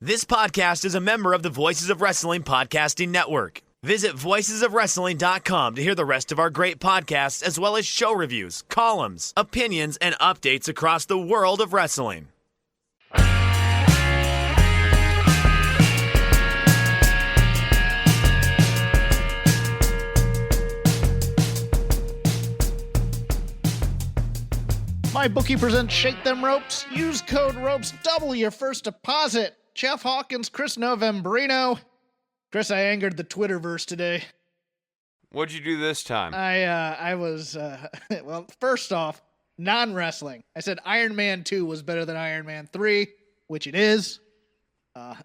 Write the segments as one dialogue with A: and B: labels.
A: This podcast is a member of the Voices of Wrestling Podcasting Network. Visit voicesofwrestling.com to hear the rest of our great podcasts, as well as show reviews, columns, opinions, and updates across the world of wrestling.
B: MyBookie presents Shake Them Ropes. Use code ROPES. Double your first deposit. Jeff Hawkins, Chris Novembrino. Chris, I angered the Twitterverse today.
C: What'd you do this time?
B: I was, well, first off, non-wrestling. I said Iron Man 2 was better than Iron Man 3, which it is. I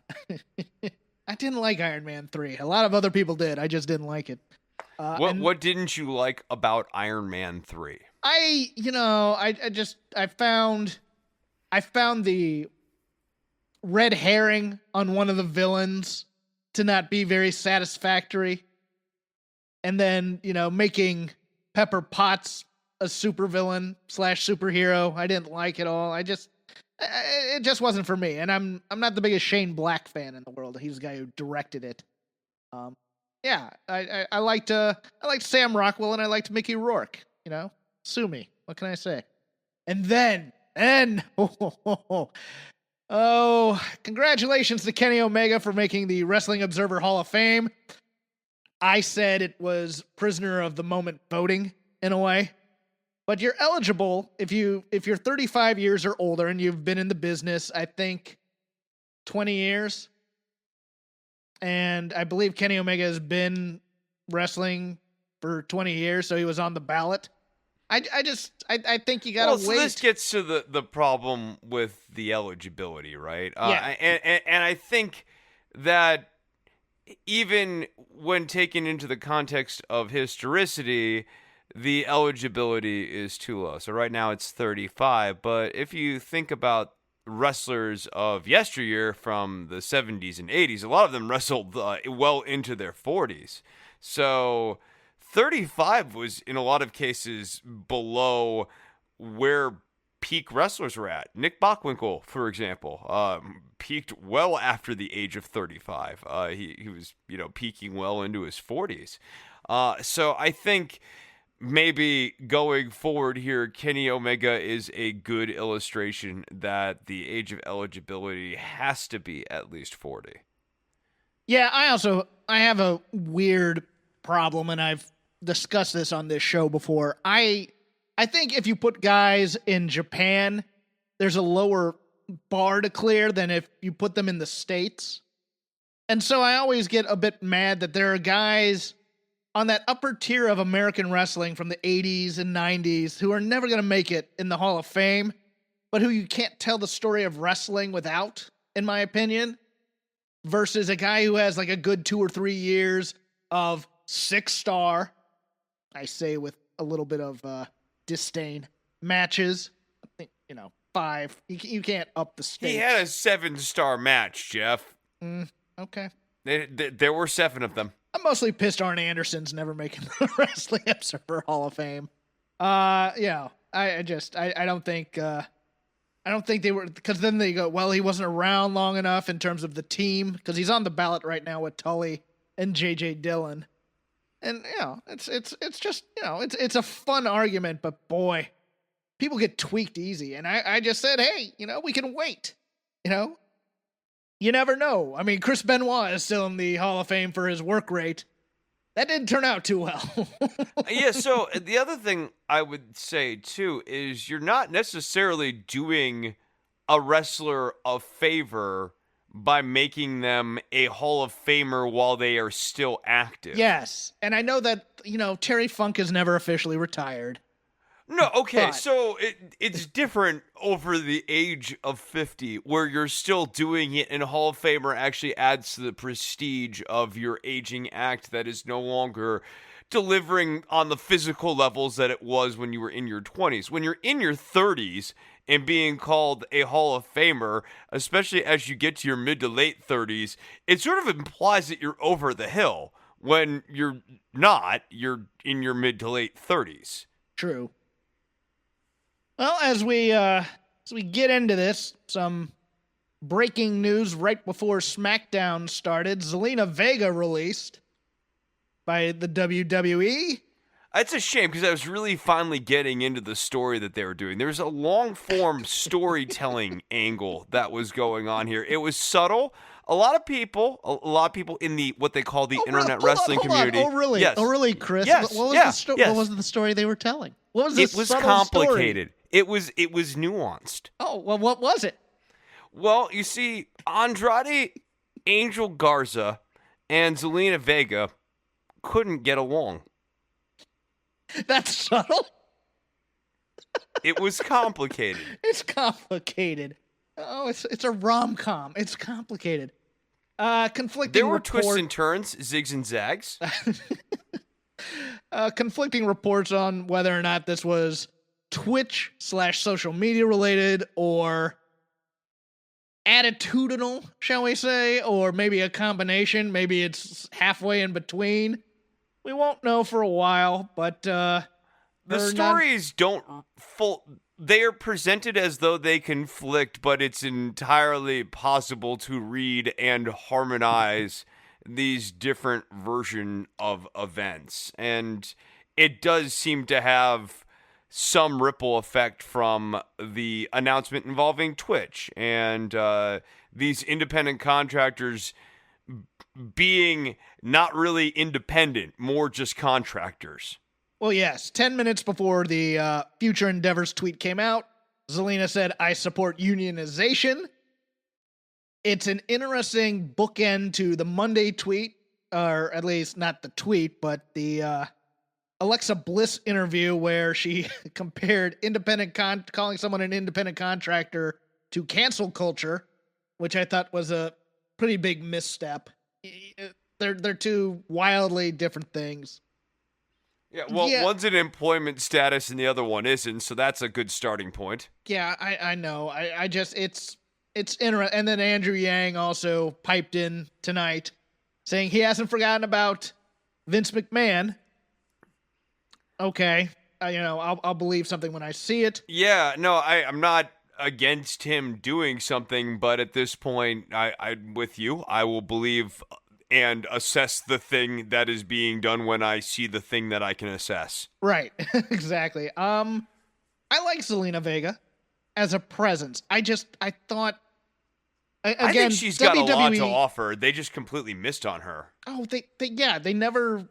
B: didn't like Iron Man 3. A lot of other people did. I just didn't like it.
C: What didn't you like about Iron Man 3?
B: I found the red herring on one of the villains to not be very satisfactory. And then, making Pepper Potts a supervillain / superhero, I didn't like it all. It just wasn't for me. And I'm not the biggest Shane Black fan in the world. He's the guy who directed it. I liked Sam Rockwell and I liked Mickey Rourke, Sue me. What can I say? And then, congratulations to Kenny Omega for making the Wrestling Observer Hall of Fame. I said it was prisoner of the moment voting in a way, but you're eligible if you're 35 years or older and you've been in the business, I think 20 years. And I believe Kenny Omega has been wrestling for 20 years, so he was on the ballot. I think you gotta wait.
C: So this gets to the problem with the eligibility, right?
B: Yeah.
C: And I think that even when taken into the context of historicity, the eligibility is too low. So right now it's 35, but if you think about wrestlers of yesteryear from the 70s and 80s, a lot of them wrestled well into their 40s. So 35 was, in a lot of cases, below where peak wrestlers were at. Nick Bockwinkel, for example, peaked well after the age of 35. He was, peaking well into his 40s. So I think maybe going forward here, Kenny Omega is a good illustration that the age of eligibility has to be at least 40.
B: Yeah, I have a weird problem, and I've discussed this on this show before. I think if you put guys in Japan, there's a lower bar to clear than if you put them in the States. And so I always get a bit mad that there are guys on that upper tier of American wrestling from the 80s and 90s who are never going to make it in the Hall of Fame, but who you can't tell the story of wrestling without, in my opinion, versus a guy who has like a good 2 or 3 years of 6-star, I say with a little bit of disdain, matches. I think, 5. You can't up the stakes.
C: He had a 7-star match, Jeff.
B: Okay.
C: There were 7 of them.
B: I'm mostly pissed Arn Anderson's never making the Wrestling Observer Hall of Fame. I don't think they were, because then they go, well, he wasn't around long enough in terms of the team, because he's on the ballot right now with Tully and J.J. Dillon. And, it's just, it's a fun argument, but boy, people get tweaked easy. And I just said, hey, we can wait, You never know. I mean, Chris Benoit is still in the Hall of Fame for his work rate. That didn't turn out too well.
C: Yeah, so the other thing I would say, too, is you're not necessarily doing a wrestler a favor by making them a Hall of Famer while they are still active.
B: Yes, and I know that, Terry Funk has never officially retired.
C: No, okay,
B: But
C: so it's different over the age of 50, where you're still doing it, and Hall of Famer actually adds to the prestige of your aging act that is no longer delivering on the physical levels that it was when you were in your 20s. When you're in your 30s and being called a Hall of Famer, especially as you get to your mid to late 30s, it sort of implies that you're over the hill when you're not. You're in your mid to late 30s.
B: True. Well, as we get into this, some breaking news right before SmackDown started. Zelina Vega released by the WWE.
C: It's a shame because I was really finally getting into the story that they were doing. There was a long-form storytelling angle that was going on here. It was subtle. A lot of people in the what they call the internet wrestling community.
B: Oh, really?
C: Yes.
B: Oh, really, Chris?
C: Yes.
B: What was
C: Yes.
B: What was the story they were telling? What was this?
C: It was
B: subtle
C: complicated.
B: Story?
C: It was nuanced.
B: Oh, well, what was it?
C: Well, you see, Andrade, Angel Garza, and Zelina Vega couldn't get along.
B: That's subtle.
C: It was complicated.
B: It's complicated. Oh, it's a rom-com. It's complicated. Conflicting
C: There were twists and turns, zigs and zags.
B: Conflicting reports on whether or not this was Twitch/social media related or attitudinal, shall we say, or maybe a combination. Maybe it's halfway in between. We won't know for a while, but
C: the stories they are presented as though they conflict, but it's entirely possible to read and harmonize these different version of events. And it does seem to have some ripple effect from the announcement involving Twitch and these independent contractors being not really independent, more just contractors.
B: Well, yes. 10 minutes before the Future Endeavors tweet came out, Zelina said, "I support unionization." It's an interesting bookend to the Monday tweet, or at least not the tweet, but the Alexa Bliss interview where she compared calling someone an independent contractor to cancel culture, which I thought was a pretty big misstep. They're two wildly different things.
C: Yeah, well, one's an employment status and the other one isn't, so that's a good starting point.
B: Yeah, I know. I just, it's interesting. And then Andrew Yang also piped in tonight saying he hasn't forgotten about Vince McMahon. Okay, I'll believe something when I see it.
C: Yeah, no, I'm not against him doing something, but at this point, I'm with you. I will believe and assess the thing that is being done when I see the thing that I can assess.
B: Right, exactly. I like Zelina Vega as a presence. I thought, again,
C: I think she's got a lot to offer. They just completely missed on her.
B: Oh, they never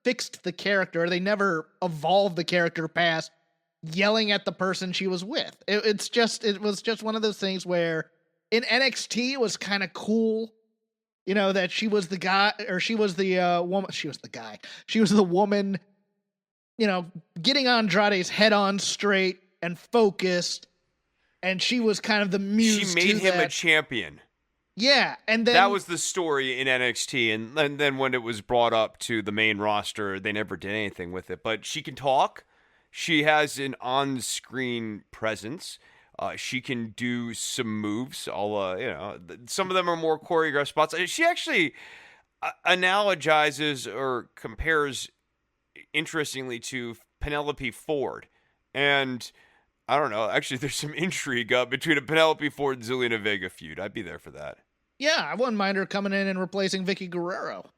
B: fixed the character. They never evolved the character past yelling at the person she was with. It was just one of those things where in NXT it was kind of cool. That she was the guy, or she was the woman. She was the guy. She was the woman, getting Andrade's head on straight and focused. And she was kind of the muse.
C: She made him a champion.
B: Yeah. And then
C: that was the story in NXT. And then when it was brought up to the main roster, they never did anything with it. But she can talk. She has an on-screen presence. She can do some moves. Some of them are more choreographed spots. She actually analogizes or compares, interestingly, to Penelope Ford. And I don't know. Actually, there's some intrigue between a Penelope Ford and Zelina Vega feud. I'd be there for that.
B: Yeah, I wouldn't mind her coming in and replacing Vicky Guerrero.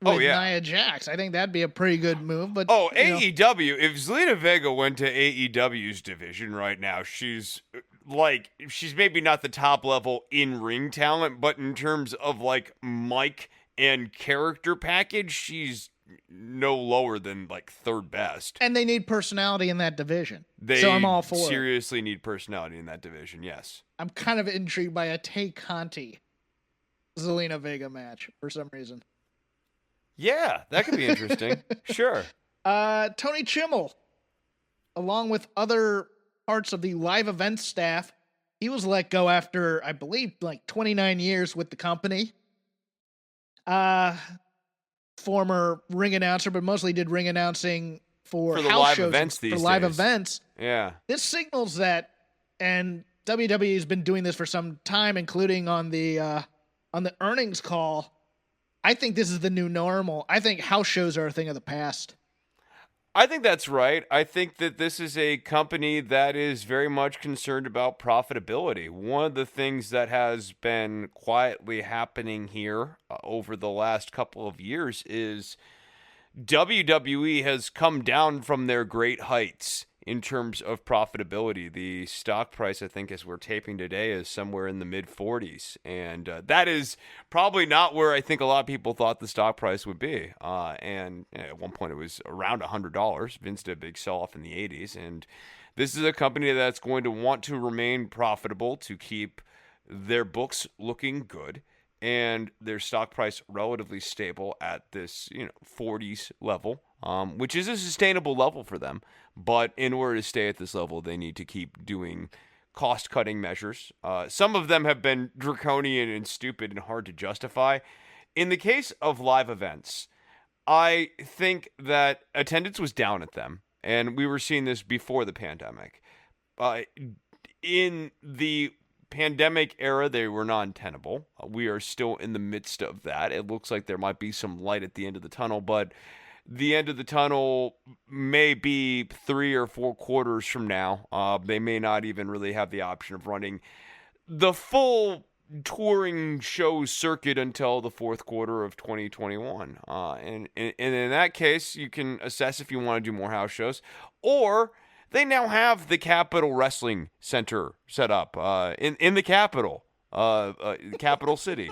B: With Nia Jax. I think that'd be a pretty good move. But
C: AEW, if Zelina Vega went to AEW's division right now, she's maybe not the top level in-ring talent, but in terms of mic and character package, she's no lower than third best.
B: And they need personality in that division. So I'm all for it.
C: They seriously need personality in that division, yes.
B: I'm kind of intrigued by a Tay Conti Zelina Vega match for some reason.
C: Yeah, that could be interesting. Sure.
B: Tony Chimmel, along with other parts of the live events staff, he was let go after, I believe, 29 years with the company. Former ring announcer, but mostly did ring announcing for
C: the
B: house
C: live
B: shows,
C: events these days.
B: live events.
C: Yeah.
B: This signals that, and WWE has been doing this for some time, including on the earnings call. I think this is the new normal. I think house shows are a thing of the past.
C: I think that's right. I think that this is a company that is very much concerned about profitability. One of the things that has been quietly happening here over the last couple of years is WWE has come down from their great heights in terms of profitability. The stock price, I think, as we're taping today, is somewhere in the mid 40s. And that is probably not where I think a lot of people thought the stock price would be. And at one point, it was around $100. Vince did a big sell off in the 80s. And this is a company that's going to want to remain profitable to keep their books looking good and their stock price relatively stable at this 40s level, which is a sustainable level for them. But in order to stay at this level, they need to keep doing cost-cutting measures. Some of them have been draconian and stupid and hard to justify. In the case of live events, I think that attendance was down at them, and we were seeing this before the pandemic. In the pandemic era, they were non-tenable. We are still in the midst of that. It looks like there might be some light at the end of the tunnel, but the end of the tunnel may be 3 or 4 quarters from now. They may not even really have the option of running the full touring show circuit until the fourth quarter of 2021. And in that case, you can assess if you want to do more house shows, or they now have the Capitol Wrestling Center set up in the Capitol, capital city,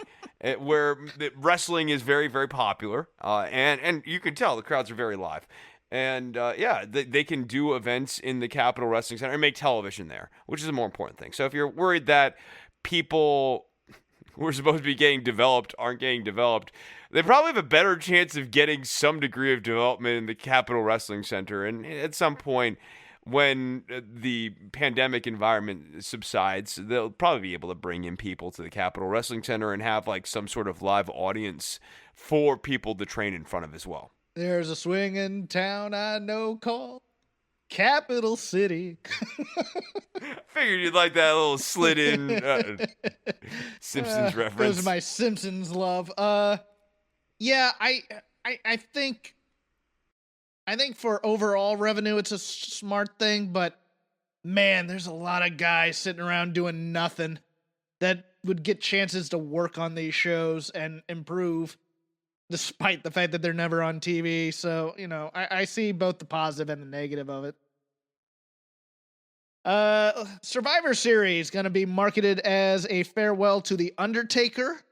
C: where wrestling is very, very popular. And you can tell the crowds are very live. And they can do events in the Capitol Wrestling Center and make television there, which is a more important thing. So if you're worried that people who are supposed to be getting developed aren't getting developed, they probably have a better chance of getting some degree of development in the Capitol Wrestling Center. And at some point, when the pandemic environment subsides, they'll probably be able to bring in people to the Capitol Wrestling Center and have like some sort of live audience for people to train in front of as well.
B: There's a swinging town I know called Capital City.
C: Figured you'd like that little slid in Simpsons reference.
B: Those are my Simpsons love. Yeah, I think for overall revenue, it's a smart thing, but man, there's a lot of guys sitting around doing nothing that would get chances to work on these shows and improve, despite the fact that they're never on TV. So, I see both the positive and the negative of it. Survivor Series going to be marketed as a farewell to The Undertaker.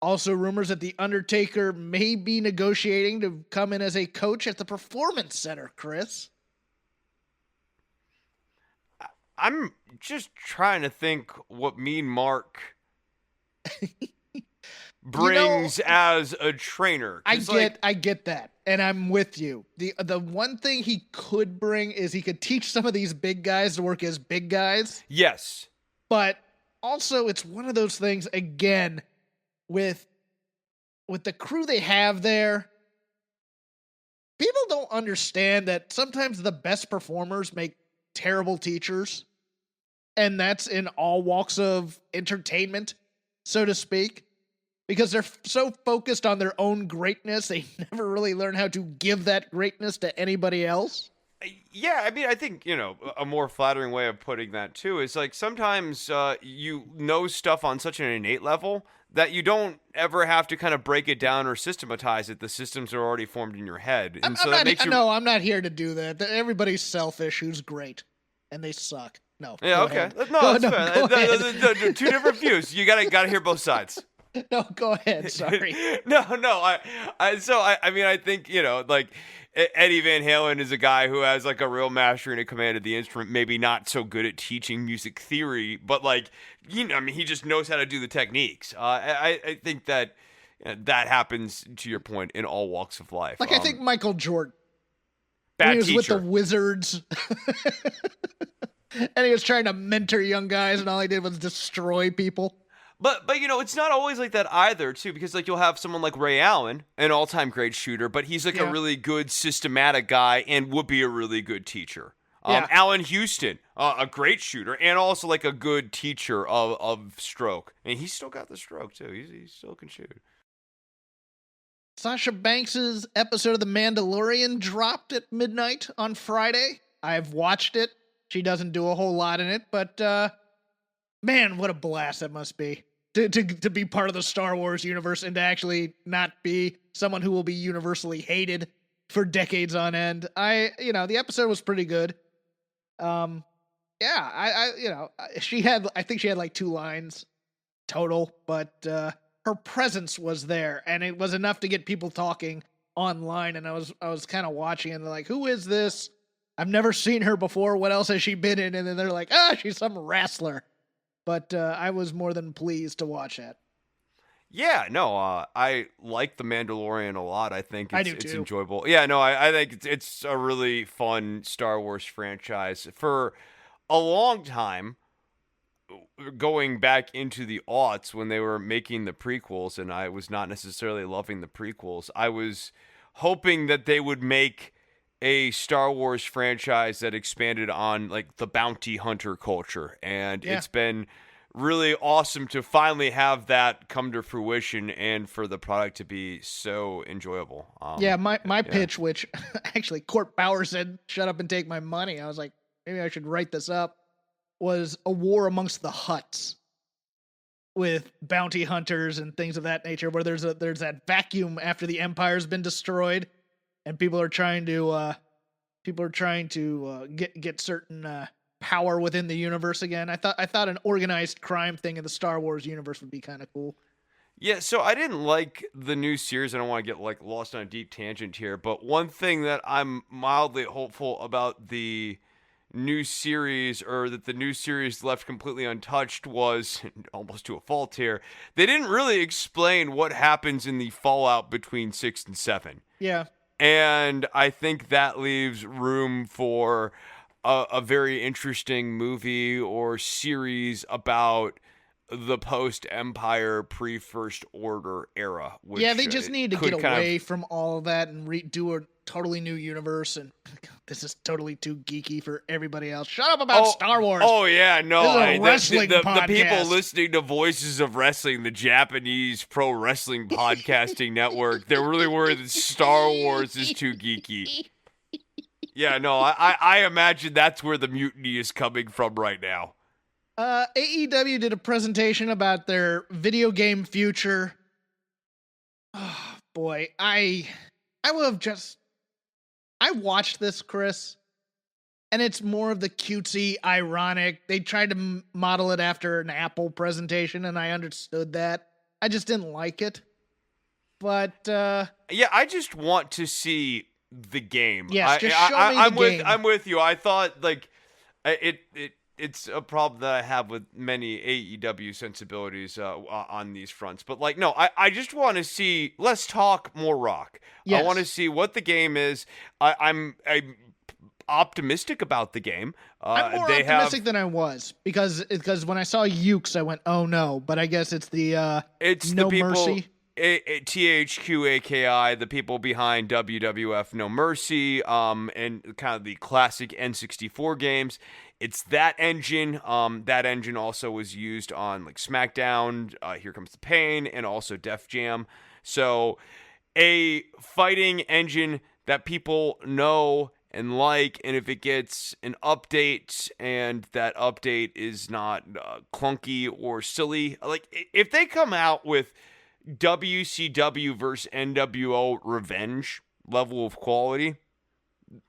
B: Also, rumors that The Undertaker may be negotiating to come in as a coach at the Performance Center, Chris.
C: I'm just trying to think what Mean Mark brings as a trainer.
B: I get that, and I'm with you. The one thing he could bring is he could teach some of these big guys to work as big guys.
C: Yes.
B: But also, it's one of those things, again, with the crew they have there, people don't understand that sometimes the best performers make terrible teachers, and that's in all walks of entertainment, so to speak, because they're so focused on their own greatness, they never really learn how to give that greatness to anybody else.
C: Yeah, I mean, I think, a more flattering way of putting that, too, is like sometimes you know stuff on such an innate level that you don't ever have to kind of break it down or systematize it. The systems are already formed in your head. And
B: I'm not here to do that. Everybody's selfish who's great, and they suck. No.
C: Yeah, okay.
B: Ahead.
C: No, that's fair. Two different views. You gotta hear both sides.
B: No, go ahead. Sorry.
C: No. I think, like Eddie Van Halen is a guy who has like a real mastery and a command of the instrument, maybe not so good at teaching music theory, but like, he just knows how to do the techniques. I think that that happens, to your point, in all walks of life.
B: Like, I think Michael Jordan.
C: Bad
B: he was
C: teacher.
B: With the Wizards. And he was trying to mentor young guys, and all he did was destroy people.
C: But it's not always like that either, too, because like you'll have someone like Ray Allen, an all-time great shooter, but he's like a really good systematic guy and would be a really good teacher. Allen Houston, a great shooter and also like a good teacher of stroke. And he's still got the stroke, too. He still can shoot.
B: Sasha Banks' episode of The Mandalorian dropped at midnight on Friday. I've watched it. She doesn't do a whole lot in it, but man, what a blast that must be. To be part of the Star Wars universe and to actually not be someone who will be universally hated for decades on end. The episode was pretty good. I think she had like 2 lines total, but her presence was there, and it was enough to get people talking online. And I was kind of watching, and they're like, "Who is this? I've never seen her before. What else has she been in?" And then they're like, she's some wrestler." But I was more than pleased to watch that.
C: Yeah, no, I like The Mandalorian a lot. I think it's enjoyable. Yeah, no, I think it's a really fun Star Wars franchise. For a long time, going back into the aughts when they were making the prequels, and I was not necessarily loving the prequels, I was hoping that they would make a Star Wars franchise that expanded on like the bounty hunter culture, and It's been really awesome to finally have that come to fruition and for the product to be so enjoyable.
B: My pitch, which actually Court Bauer said, "Shut up and take my money." I was like, maybe I should write this up, was a war amongst the Hutts with bounty hunters and things of that nature, where there's that vacuum after the Empire's been destroyed, and people are trying to get certain power within the universe again. I thought an organized crime thing in the Star Wars universe would be kind of cool.
C: Yeah, so I didn't like the new series. I don't want to get like lost on a deep tangent here, but one thing that I'm mildly hopeful about the new series, or that the new series left completely untouched, was, almost to a fault here, they didn't really explain what happens in the fallout between 6 and 7.
B: Yeah.
C: And I think that leaves room for a very interesting movie or series about the post-Empire, pre-First Order era. Which,
B: they just need to get away from all of that and do a totally new universe. And this is totally too geeky for everybody else. Shut up about Star Wars.
C: Oh, yeah, no.
B: This is a wrestling podcast.
C: The people listening to Voices of Wrestling, the Japanese pro wrestling podcasting network, they're really worried that Star Wars is too geeky. Yeah, no, I imagine that's where the mutiny is coming from right now.
B: AEW did a presentation about their video game future. Oh, boy. I watched this, Chris, and it's more of the cutesy, ironic. They tried to model it after an Apple presentation, and I understood that. I just didn't like it. But,
C: I just want to see the game.
B: Yes, just show me the game.
C: I'm with you. I thought, like, it's a problem that I have with many AEW sensibilities on these fronts. But, like, no, I just want to see, less talk, more rock. Yes. I want to see what the game is. I'm optimistic about the game.
B: I'm more optimistic than I was, because when I saw Ukes, I went, oh no. But I guess it's the No Mercy.
C: THQ AKI, the people behind WWF No Mercy, and kind of the classic N64 games. It's that engine. That engine also was used on like SmackDown, Here Comes the Pain, and also Def Jam. So a fighting engine that people know and like, and if it gets an update and that update is not clunky or silly, like if they come out with WCW versus NWO Revenge level of quality,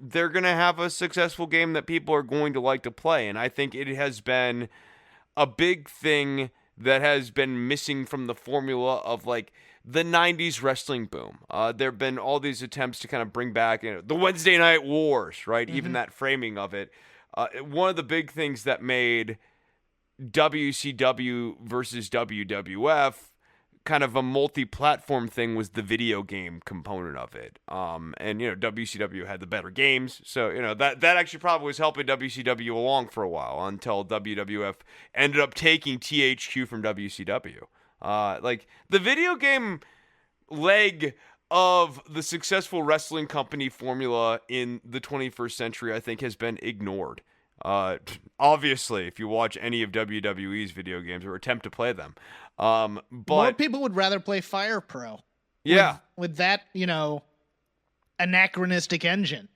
C: they're going to have a successful game that people are going to like to play. And I think it has been a big thing that has been missing from the formula of like the 90s wrestling boom. There have been all these attempts to kind of bring back, the Wednesday Night Wars, right? Mm-hmm. Even that framing of it. One of the big things that made WCW versus WWF kind of a multi-platform thing was the video game component of it. And WCW had the better games, so that actually probably was helping WCW along for a while, until WWF ended up taking THQ from WCW. Like the video game leg of the successful wrestling company formula in the 21st century, I think, has been ignored. Obviously, if you watch any of WWE's video games or attempt to play them, but
B: more people would rather play Fire Pro.
C: Yeah.
B: With that, anachronistic engine.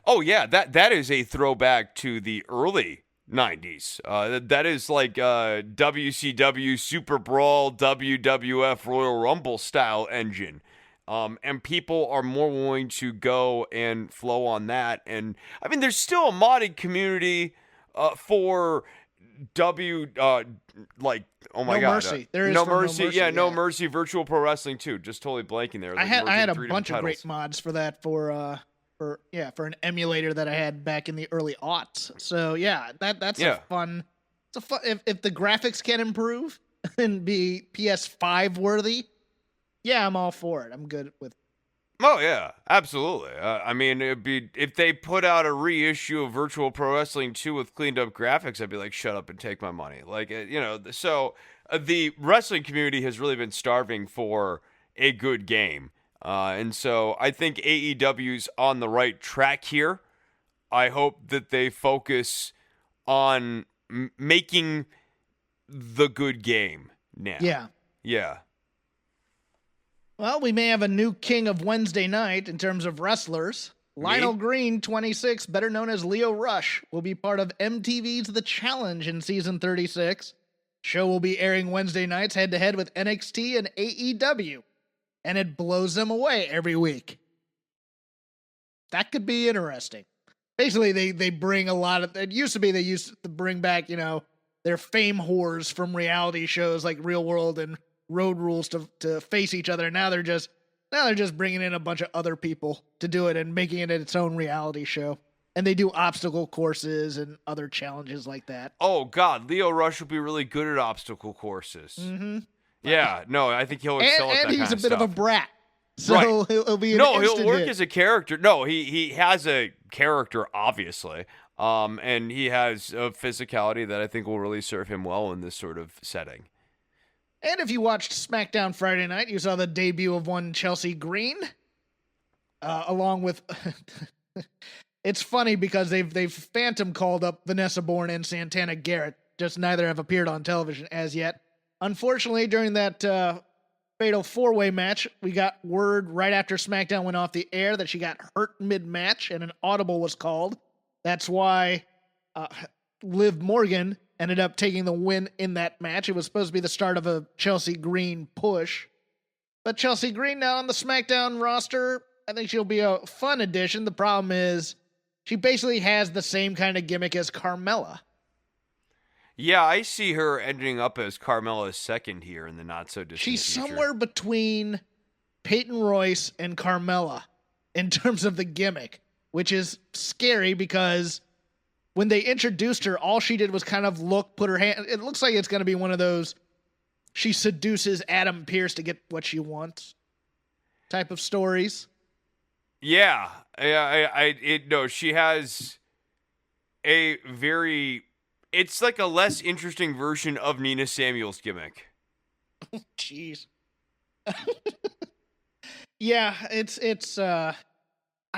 C: Oh yeah, that is a throwback to the early 90s. That is like WCW Super Brawl, WWF Royal Rumble style engine. And people are more willing to go and flow on that. And I mean, there's still a modded community for like, oh my
B: No
C: God.
B: Mercy. There is
C: No
B: for
C: Mercy.
B: No Mercy.
C: Yeah, No Mercy Virtual Pro Wrestling too. Just totally blanking there.
B: I had a bunch of
C: titles.
B: great mods for that for an emulator that I had back in the early aughts. So yeah, that's a fun. It's a fun if the graphics can improve and be PS5 worthy. Yeah, I'm all for it. I'm good with.
C: Oh yeah, absolutely. I mean, it'd be if they put out a reissue of Virtual Pro Wrestling 2 with cleaned up graphics, I'd be like, shut up and take my money. Like, so the wrestling community has really been starving for a good game. And so I think AEW's on the right track here. I hope that they focus on making the good game now.
B: Yeah.
C: Yeah.
B: Well, we may have a new king of Wednesday night in terms of wrestlers. Lionel Green, 26, better known as Leo Rush, will be part of MTV's The Challenge in season 36. Show will be airing Wednesday nights head-to-head with NXT and AEW. And it blows them away every week. That could be interesting. Basically, they bring a lot of... It used to be they used to bring back, their fame whores from reality shows like Real World and Road Rules to face each other. Now they're just bringing in a bunch of other people to do it and making it its own reality show. And they do obstacle courses and other challenges like that.
C: Oh, God. Leo Rush will be really good at obstacle courses.
B: Mm-hmm.
C: Yeah, no, I think he'll excel at that
B: and he's
C: kind
B: a
C: of
B: bit
C: stuff.
B: of a brat, so
C: Right.
B: he'll be
C: he'll work
B: hit.
C: as a character. No, he has a character, obviously, and he has a physicality that I think will really serve him well in this sort of setting.
B: And if you watched SmackDown Friday night, you saw the debut of one Chelsea Green, along with. It's funny because they've phantom called up Vanessa Bourne and Santana Garrett. Just neither have appeared on television as yet. Unfortunately, during that fatal four-way match, we got word right after SmackDown went off the air that she got hurt mid-match and an audible was called. That's why Liv Morgan ended up taking the win in that match. It was supposed to be the start of a Chelsea Green push. But Chelsea Green now on the SmackDown roster, I think she'll be a fun addition. The problem is she basically has the same kind of gimmick as Carmella.
C: Yeah, I see her ending up as Carmella's second here in the not-so-distant
B: She's
C: future.
B: somewhere between Peyton Royce and Carmella in terms of the gimmick, which is scary because when they introduced her, all she did was kind of put her hand... It looks like it's going to be one of those she seduces Adam Pearce to get what she wants type of stories.
C: Yeah, she has a very... It's like a less interesting version of Nina Samuel's gimmick.
B: Jeez. Yeah, it's I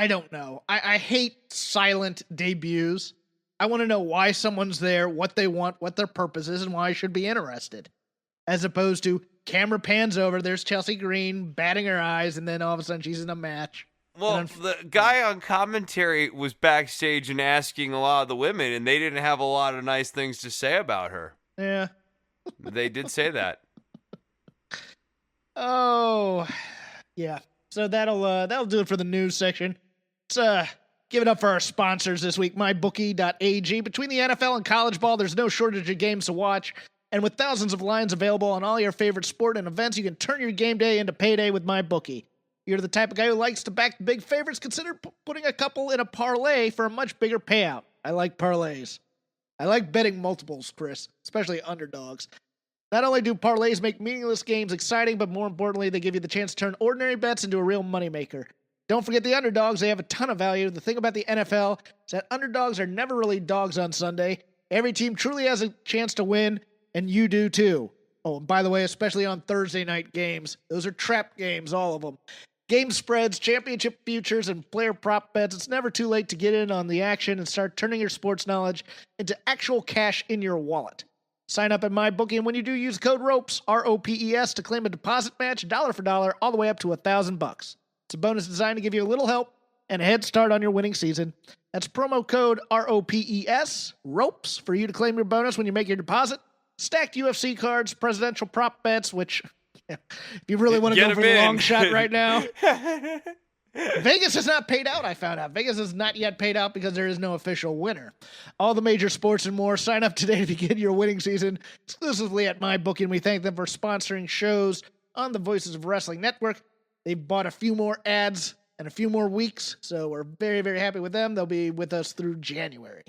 B: don't know. I hate silent debuts. I want to know why someone's there, what they want, what their purpose is, and why I should be interested. As opposed to camera pans over, there's Chelsea Green batting her eyes, and then all of a sudden she's in a match.
C: Well, the guy on commentary was backstage and asking a lot of the women, and they didn't have a lot of nice things to say about her.
B: Yeah.
C: They did say that.
B: Oh, yeah. So that'll do it for the news section. Let's give it up for our sponsors this week. MyBookie.ag. Between the NFL and college ball, there's no shortage of games to watch. And with thousands of lines available on all your favorite sport and events, you can turn your game day into payday with MyBookie. You're the type of guy who likes to back the big favorites, consider putting a couple in a parlay for a much bigger payout. I like parlays. I like betting multiples, Chris, especially underdogs. Not only do parlays make meaningless games exciting, but more importantly, they give you the chance to turn ordinary bets into a real moneymaker. Don't forget the underdogs. They have a ton of value. The thing about the NFL is that underdogs are never really dogs on Sunday. Every team truly has a chance to win, and you do too. Oh, and by the way, especially on Thursday night games. Those are trap games, all of them. Game spreads, championship futures, and player prop bets. It's never too late to get in on the action and start turning your sports knowledge into actual cash in your wallet. Sign up at MyBookie, and when you do, use code ROPES, ROPES, to claim a deposit match, dollar for dollar, all the way up to $1,000. It's a bonus designed to give you a little help and a head start on your winning season. That's promo code ROPES, ROPES, for you to claim your bonus when you make your deposit. Stacked UFC cards, presidential prop bets, which, if you really want to go for the long shot right now. Vegas has not paid out, I found out. Vegas has not yet paid out because there is no official winner. All the major sports and more. Sign up today to begin your winning season exclusively at MyBookie, and we thank them for sponsoring shows on the Voices of Wrestling Network. They've bought a few more ads and a few more weeks, so we're very, very happy with them. They'll be with us through January.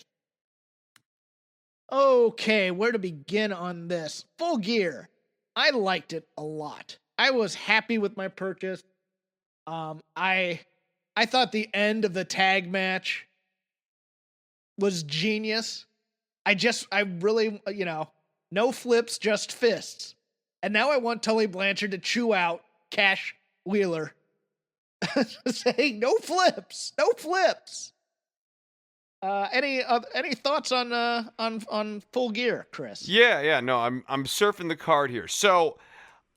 B: Okay, where to begin on this? Full Gear. I liked it a lot. I was happy with my purchase. I thought the end of the tag match was genius. I really, no flips, just fists. And now I want Tully Blanchard to chew out Cash Wheeler, saying no flips, no flips. Any thoughts on Full Gear, Chris?
C: Yeah. No, I'm surfing the card here. So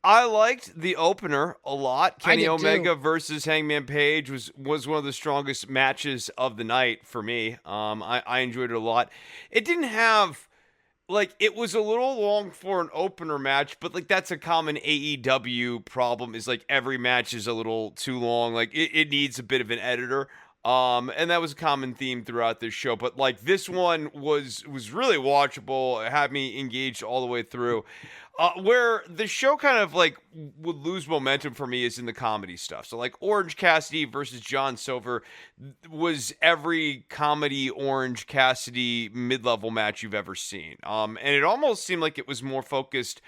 C: I liked the opener a lot. Kenny Omega versus Hangman Page was one of the strongest matches of the night for me. I enjoyed it a lot. It didn't have, it was a little long for an opener match, but that's a common AEW problem, is every match is a little too long. It needs a bit of an editor. And that was a common theme throughout this show. But this one was really watchable. It had me engaged all the way through. Where the show kind of would lose momentum for me is in the comedy stuff. So Orange Cassidy versus John Silver was every comedy Orange Cassidy mid-level match you've ever seen. And it almost seemed like it was more focused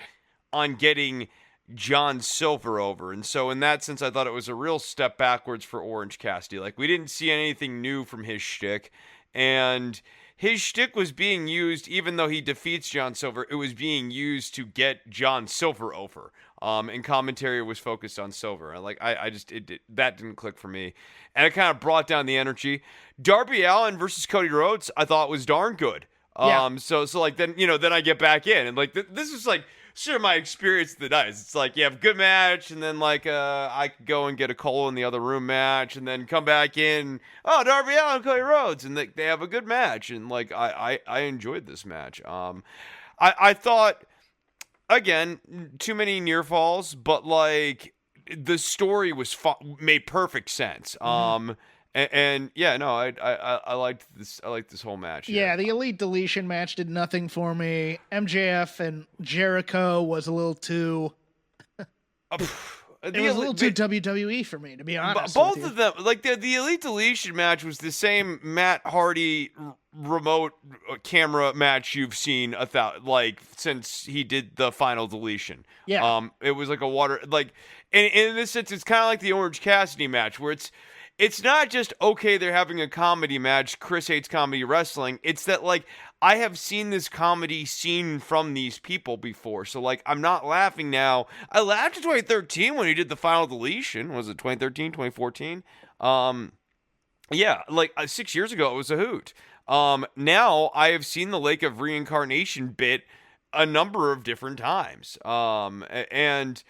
C: on getting John Silver over. And so in that sense, I thought it was a real step backwards for Orange Cassidy. We didn't see anything new from his shtick. And his shtick was being used, even though he defeats John Silver, it was being used to get John Silver over. And commentary was focused on Silver. And that didn't click for me. And it kind of brought down the energy. Darby Allin versus Cody Rhodes, I thought was darn good.
B: Yeah.
C: Then I get back in. And this is sort of my experience of the night. It's you have a good match, and then I could go and get a cola in the other room match, and then come back in. Oh, Darby Allin, Cody Rhodes, and they have a good match, and I enjoyed this match. I thought, again, too many near falls, but the story was made perfect sense. I liked this. I liked this whole match.
B: Yeah, the Elite Deletion match did nothing for me. MJF and Jericho was a little too. It was a little too WWE for me, to be honest.
C: Both of them, the Elite Deletion match was the same Matt Hardy remote camera match you've seen since he did the final deletion.
B: Yeah.
C: It was a water in this sense, it's kind of like the Orange Cassidy match, where it's not just, okay, they're having a comedy match, Chris hates comedy wrestling. It's that, I have seen this comedy scene from these people before. So, I'm not laughing now. I laughed in 2013 when he did the final deletion. Was it 2013, 2014? 6 years ago, it was a hoot. Now, I have seen the Lake of Reincarnation bit a number of different times. And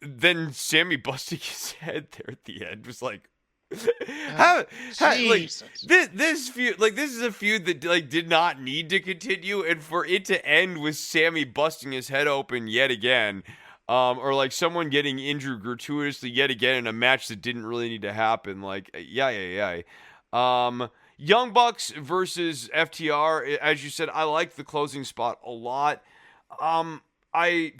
C: then Sammy busting his head there at the end was this feud, this is a feud that did not need to continue, and for it to end with Sammy busting his head open yet again, or someone getting injured gratuitously yet again in a match that didn't really need to happen. Young Bucks versus FTR, as you said, I like the closing spot a lot. I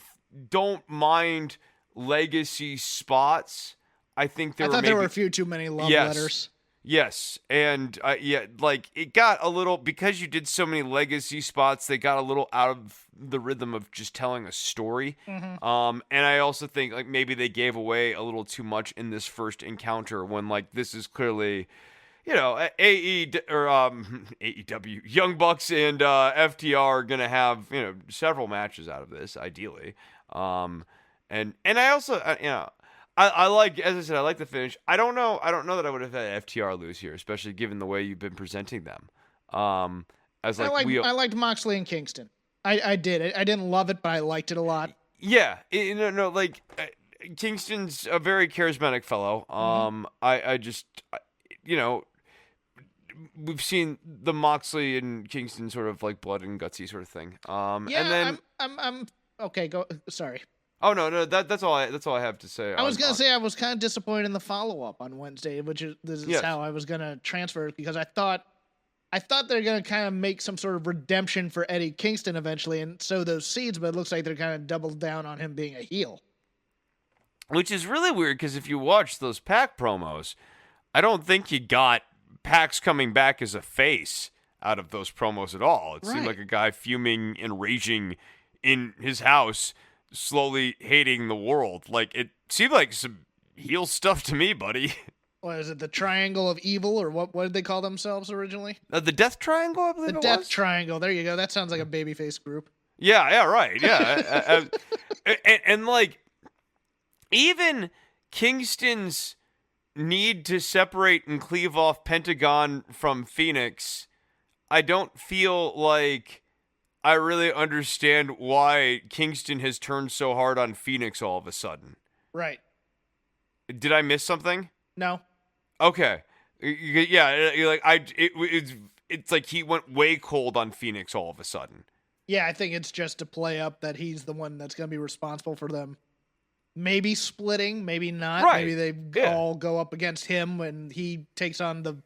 C: don't mind legacy spots. I think there were
B: a few too many love letters.
C: Yes, and it got a little, because you did so many legacy spots, they got a little out of the rhythm of just telling a story. Mm-hmm. And I also think maybe they gave away a little too much in this first encounter when this is clearly, AEW, Young Bucks and FTR are gonna have several matches out of this ideally. And I also I like, as I said, I like the finish. I don't know that I would have had FTR lose here, especially given the way you've been presenting them. I liked
B: Moxley and Kingston. I did. I didn't love it, but I liked it a lot.
C: Yeah, like Kingston's a very charismatic fellow. You know, we've seen the Moxley and Kingston sort of like blood and gutsy sort of thing.
B: Yeah,
C: and then
B: I'm okay. Go. Sorry.
C: oh no, that's all I have to say.
B: I was gonna say I was kind of disappointed in the follow up on Wednesday, which is
C: Yes.
B: how I was gonna transfer it, because I thought they're gonna kind of make some sort of redemption for Eddie Kingston eventually and sow those seeds, but it looks like they're kind of doubled down on him being a heel.
C: Which is really weird because if you watch those Pac promos, I don't think you got Pax coming back as a face out of those promos at all. It seemed
B: Right.
C: like a guy fuming and raging in his house, slowly hating the world. Like, it seemed like some heel stuff to me, buddy.
B: What is it? The Triangle of Evil, or what did they call themselves originally?
C: The Death Triangle, I believe
B: The
C: it
B: Death
C: was?
B: Triangle. There you go. That sounds like a babyface group.
C: Yeah, right. Yeah. and like, even Kingston's need to separate and cleave off Pentagon from Phoenix, I don't feel like I really understand why Kingston has turned so hard on Phoenix all of a sudden.
B: Right.
C: Did I miss something?
B: No.
C: Okay. Yeah, it's like he went way cold on Phoenix all of a sudden.
B: Yeah, I think it's just to play up that he's the one that's going to be responsible for them maybe splitting, maybe not.
C: Right.
B: Maybe they all go up against him when he takes on the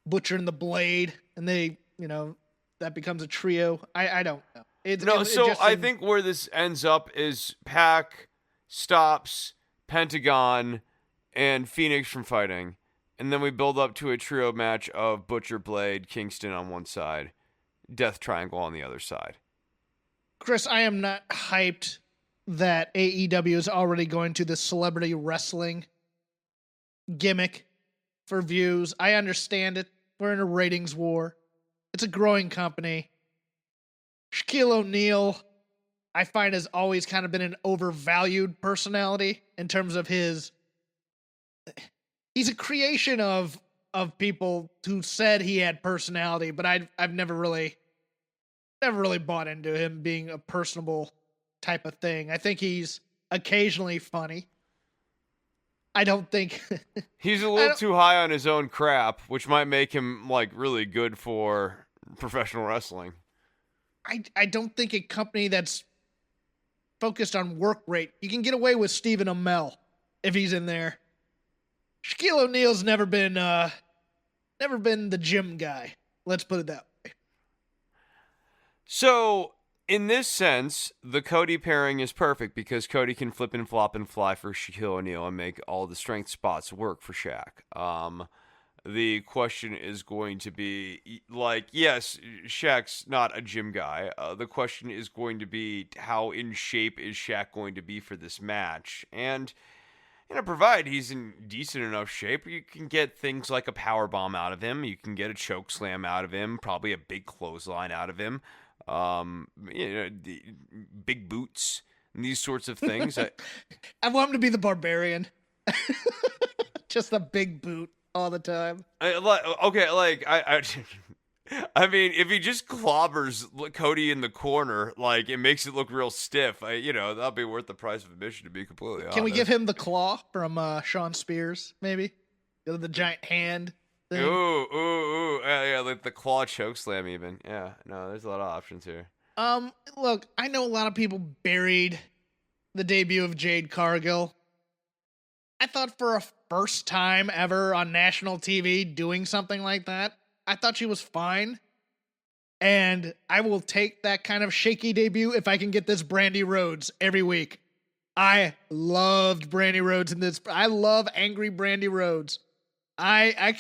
B: Butcher and the Blade, and they, that becomes a trio. I don't know.
C: I think where this ends up is Pac stops Pentagon and Phoenix from fighting, and then we build up to a trio match of Butcher, Blade, Kingston on one side, Death Triangle on the other side.
B: Chris, I am not hyped that AEW is already going to the celebrity wrestling gimmick for views. I understand it. We're in a ratings war. It's a growing company. Shaquille O'Neal, I find, has always kind of been an overvalued personality in terms of he's a creation of people who said he had personality, but I've never really bought into him being a personable type of thing. I think he's occasionally funny. I don't think
C: he's a little too high on his own crap, which might make him like really good for professional wrestling.
B: I don't think a company that's focused on work rate, you can get away with Stephen Amell if he's in there. Shaquille O'Neal's never been the gym guy. Let's put it that way.
C: So, in this sense, the Cody pairing is perfect because Cody can flip and flop and fly for Shaquille O'Neal and make all the strength spots work for Shaq. The question is going to be, like, yes, Shaq's not a gym guy. The question is going to be, how in shape is Shaq going to be for this match? And, provided he's in decent enough shape, you can get things like a powerbomb out of him. You can get a choke slam out of him, probably a big clothesline out of him. The big boots and these sorts of things.
B: I want him to be the Barbarian. Just a big boot all the time.
C: I mean, if he just clobbers Cody in the corner, like, it makes it look real stiff. That'll be worth the price of admission, to be completely honest.
B: Can we give him the claw from Sean Spears, maybe? The giant hand thing.
C: Ooh. Yeah, like the claw choke slam even. Yeah, no, there's a lot of options here.
B: Look, I know a lot of people buried the debut of Jade Cargill. I thought for a first time ever on national TV doing something like that, I thought she was fine. And I will take that kind of shaky debut if I can get this Brandy Rhodes every week. I loved Brandy Rhodes in this. I love angry Brandy Rhodes. I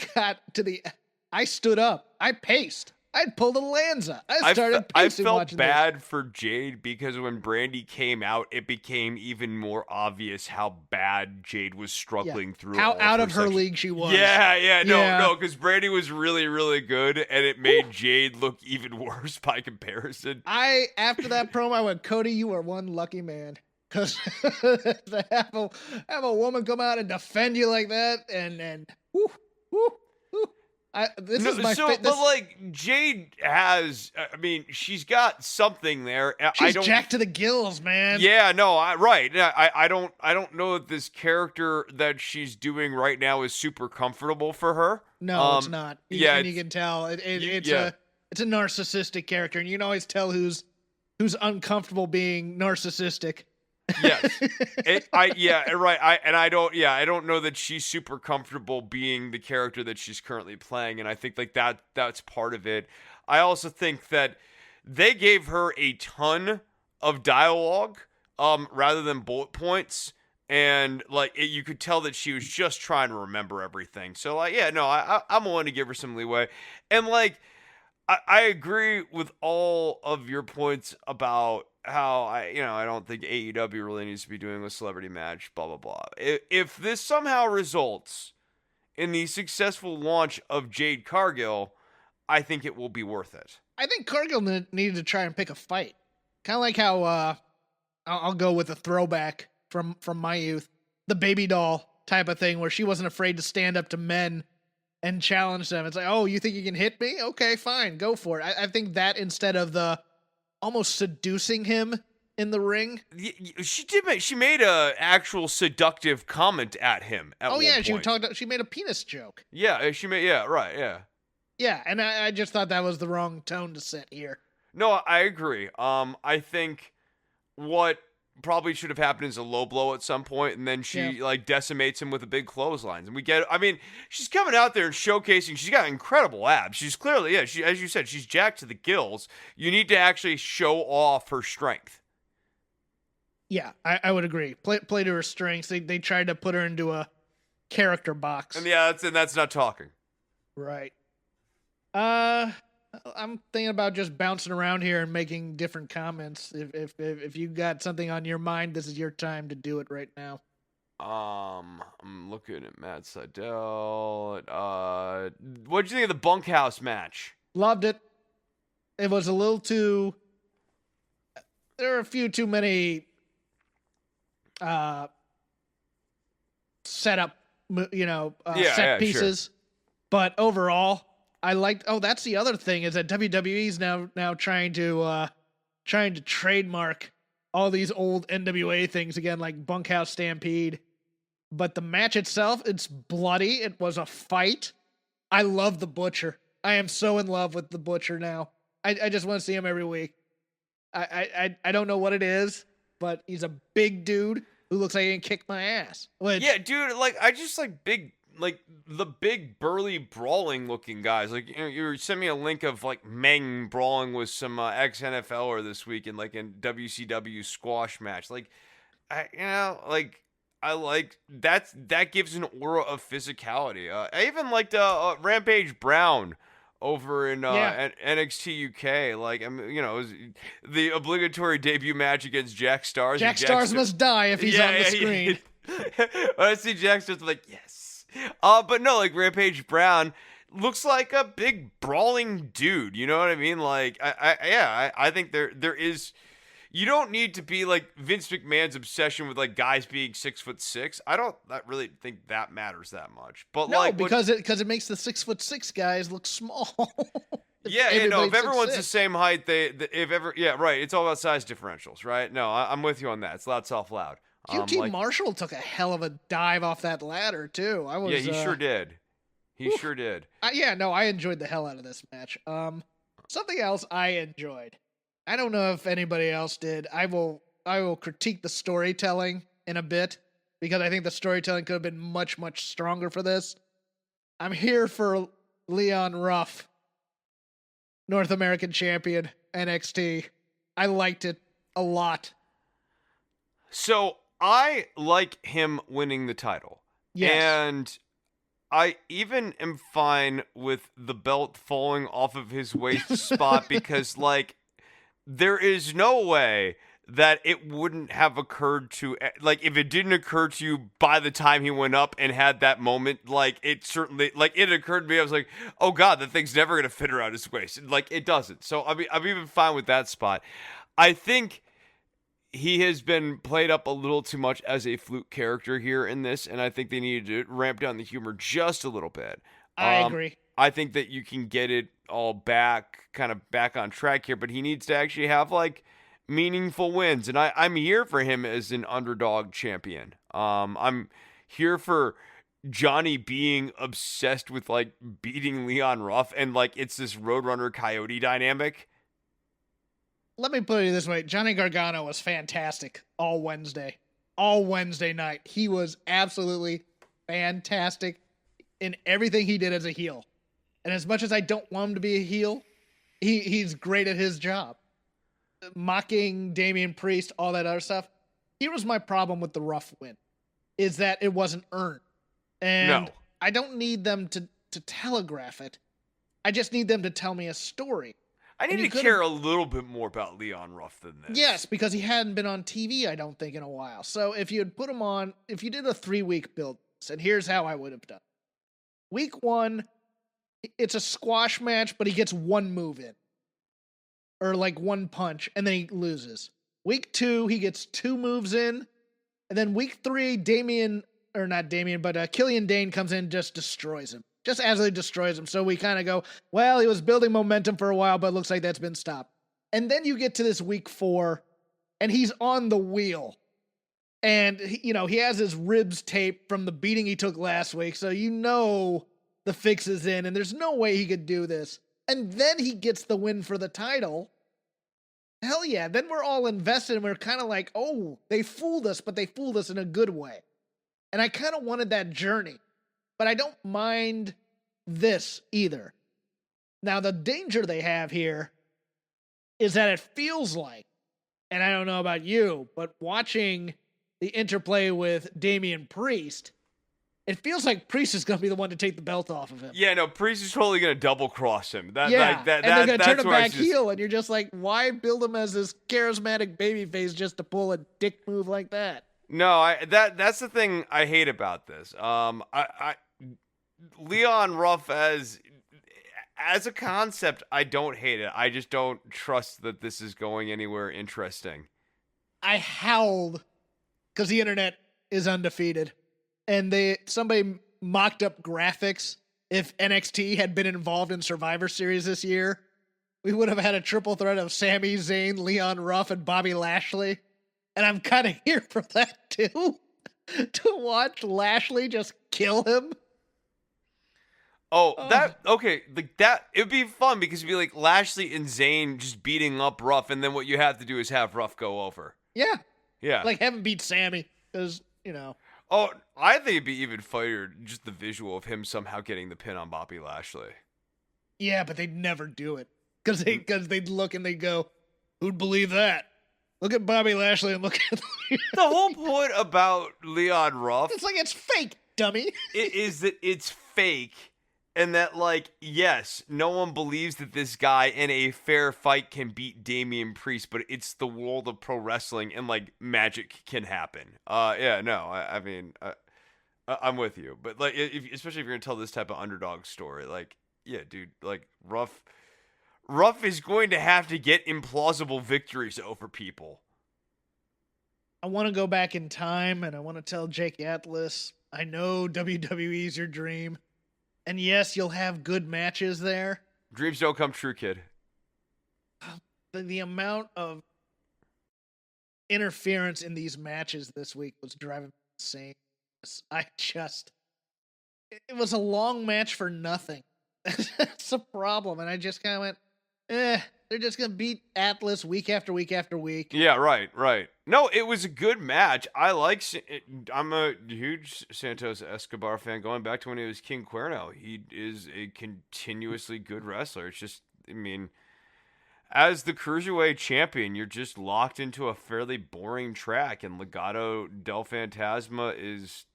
B: stood up. I paced. I pulled a Lanza. I
C: felt bad for Jade because when Brandy came out, it became even more obvious how bad Jade was struggling through.
B: How out of her league she was.
C: No, because Brandy was really, really good, and it made Jade look even worse by comparison.
B: After that promo, I went, Cody, you are one lucky man. Because to have a woman come out and defend you like that, and This is my
C: but like Jade has, I mean, she's got something there.
B: She's jacked to the gills, man.
C: Yeah, no, right. I don't know that this character that she's doing right now is super comfortable for her.
B: No, it's not.
C: Yeah,
B: and you can tell it's a narcissistic character, and you can always tell who's uncomfortable being narcissistic.
C: Yes. Right. I don't know that she's super comfortable being the character that she's currently playing, and I think like that's part of it. I also think that they gave her a ton of dialogue rather than bullet points, and like you could tell that she was just trying to remember everything. So like I'm willing to give her some leeway. And like I agree with all of your points about how I don't think AEW really needs to be doing a celebrity match, blah, blah, blah. If this somehow results in the successful launch of Jade Cargill, I think it will be worth it.
B: I think Cargill needed to try and pick a fight. Kind of like how I'll go with a throwback from my youth, the baby doll type of thing, where she wasn't afraid to stand up to men and challenge them. It's like, oh, you think you can hit me? Okay, fine, go for it. I think that instead of the almost seducing him in the ring.
C: She made a actual seductive comment at him at one point.
B: She made a penis joke.
C: Yeah, right.
B: Yeah, and I just thought that was the wrong tone to set here.
C: No, I agree. I think what probably should have happened is a low blow at some point, and then she like decimates him with a big clothesline. And she's coming out there and showcasing. She's got incredible abs. She's clearly, as you said, she's jacked to the gills. You need to actually show off her strength.
B: Yeah, I would agree. Play to her strengths. They tried to put her into a character box.
C: And that's not talking.
B: Right. I'm thinking about just bouncing around here and making different comments. If you got something on your mind, this is your time to do it right now.
C: I'm looking at Matt Sydal. What'd you think of the bunkhouse match?
B: Loved it. It was a little too. There were a few too many setup, set pieces. Sure. But overall, I liked. Oh, that's the other thing is that WWE's now trying to trademark all these old NWA things again, like Bunkhouse Stampede. But the match itself, it's bloody. It was a fight. I love the Butcher. I am so in love with the Butcher now. I just want to see him every week. I don't know what it is, but he's a big dude who looks like he can kick my ass.
C: Yeah, dude. Like I just like big. Like the big burly brawling looking guys. Like you sent me a link of like Meng brawling with some ex-NFLer this week in WCW squash match. Like I like that gives an aura of physicality. I even liked Rampage Brown over in NXT UK. Like it was the obligatory debut match against Jack Stars.
B: Jack Stars must die if he's on the screen.
C: When I see Jack Stars, I'm like, yes. But no, like Rampage Brown looks like a big brawling dude. You know what I mean? Like, I think there is. You don't need to be like Vince McMahon's obsession with like guys being 6'6". I don't really think that matters that much. But
B: no, because it makes the 6'6" guys look small.
C: If everyone's the same height, it's all about size differentials, right? No, I'm with you on that. It's loud, soft, loud.
B: QT Marshall took a hell of a dive off that ladder too.
C: He sure did. Sure did.
B: I enjoyed the hell out of this match. Something else I enjoyed. I don't know if anybody else did. I will critique the storytelling in a bit because I think the storytelling could have been much, much stronger for this. I'm here for Leon Ruff, North American Champion, NXT. I liked it a lot.
C: So I like him winning the title.
B: Yes.
C: And I even am fine with the belt falling off of his waist spot because, like, there is no way that it wouldn't have occurred to, like, if it didn't occur to you by the time he went up and had that moment, like, it certainly, like, it occurred to me, I was like, oh God, that thing's never going to fit around his waist. Like, it doesn't. So, I mean, I'm even fine with that spot. I think he has been played up a little too much as a fluke character here in this, and I think they needed to ramp down the humor just a little bit.
B: I agree.
C: I think that you can get it all back on track here, but he needs to actually have like meaningful wins. And I'm here for him as an underdog champion. I'm here for Johnny being obsessed with like beating Leon Ruff, and like it's this Roadrunner Coyote dynamic.
B: Let me put it this way. Johnny Gargano was fantastic all Wednesday. All Wednesday night. He was absolutely fantastic in everything he did as a heel. And as much as I don't want him to be a heel, he's great at his job. Mocking Damian Priest, all that other stuff. Here was my problem with the Ruff win, is that it wasn't earned. And
C: No.
B: I don't need them to telegraph it. I just need them to tell me a story.
C: I need to care a little bit more about Leon Ruff than this.
B: Yes, because he hadn't been on TV, I don't think, in a while. So if you had put him on, if you did a 3-week build, and here's how I would have done. Week 1, it's a squash match, but he gets one move in. Or like one punch, and then he loses. Week 2, he gets 2 moves in. And then week 3, Killian Dane comes in and just destroys him. Just absolutely destroys him. So we kind of go, well, he was building momentum for a while, but it looks like that's been stopped. And then you get to this week 4, and he's on the wheel. And, he has his ribs taped from the beating he took last week. So the fix is in, and there's no way he could do this. And then he gets the win for the title. Hell yeah. Then we're all invested, and we're kind of like, oh, they fooled us, but they fooled us in a good way. And I kind of wanted that journey. But I don't mind this either. Now, the danger they have here is that it feels like, and I don't know about you, but watching the interplay with Damian Priest, it feels like Priest is going to be the one to take the belt off of him.
C: Yeah, no, Priest is totally going to double cross him.
B: And they're going to turn him back heel, and you're just like, why build him as this charismatic babyface just to pull a dick move like that?
C: No, that's the thing I hate about this. Leon Ruff as a concept, I don't hate it. I just don't trust that this is going anywhere interesting.
B: I howled because the internet is undefeated, and somebody mocked up graphics. If NXT had been involved in Survivor Series this year, we would have had a triple threat of Sami Zayn, Leon Ruff, and Bobby Lashley. And I'm kind of here for that too, to watch Lashley just kill him.
C: Okay, like that, it'd be fun because it'd be like Lashley and Zayn just beating up Ruff, and then what you have to do is have Ruff go over.
B: Yeah. Like have him beat Sammy, because,
C: Oh, I think it'd be even funnier, just the visual of him somehow getting the pin on Bobby Lashley.
B: Yeah, but they'd never do it. Because they'd look and they'd go, who'd believe that? Look at Bobby Lashley and look at
C: the whole point about Leon Ruff.
B: It's like it's fake, dummy.
C: It is that it's fake, and that, like, yes, no one believes that this guy in a fair fight can beat Damian Priest, but it's the world of pro wrestling, and like magic can happen. I mean, I'm with you, but like, especially if you're gonna tell this type of underdog story, like, yeah, dude, like Ruff is going to have to get implausible victories over people.
B: I want to go back in time, and I want to tell Jake Atlas, I know WWE's your dream. And yes, you'll have good matches there.
C: Dreams don't come true, kid.
B: The amount of interference in these matches this week was driving me insane. It was a long match for nothing. That's a problem. And I just kind of went, they're just going to beat Atlas week after week after week.
C: Yeah, right. No, it was a good match. I'm a huge Santos Escobar fan going back to when he was King Cuerno. He is a continuously good wrestler. It's just, I mean, as the Cruiserweight champion, you're just locked into a fairly boring track, and Legado del Fantasma is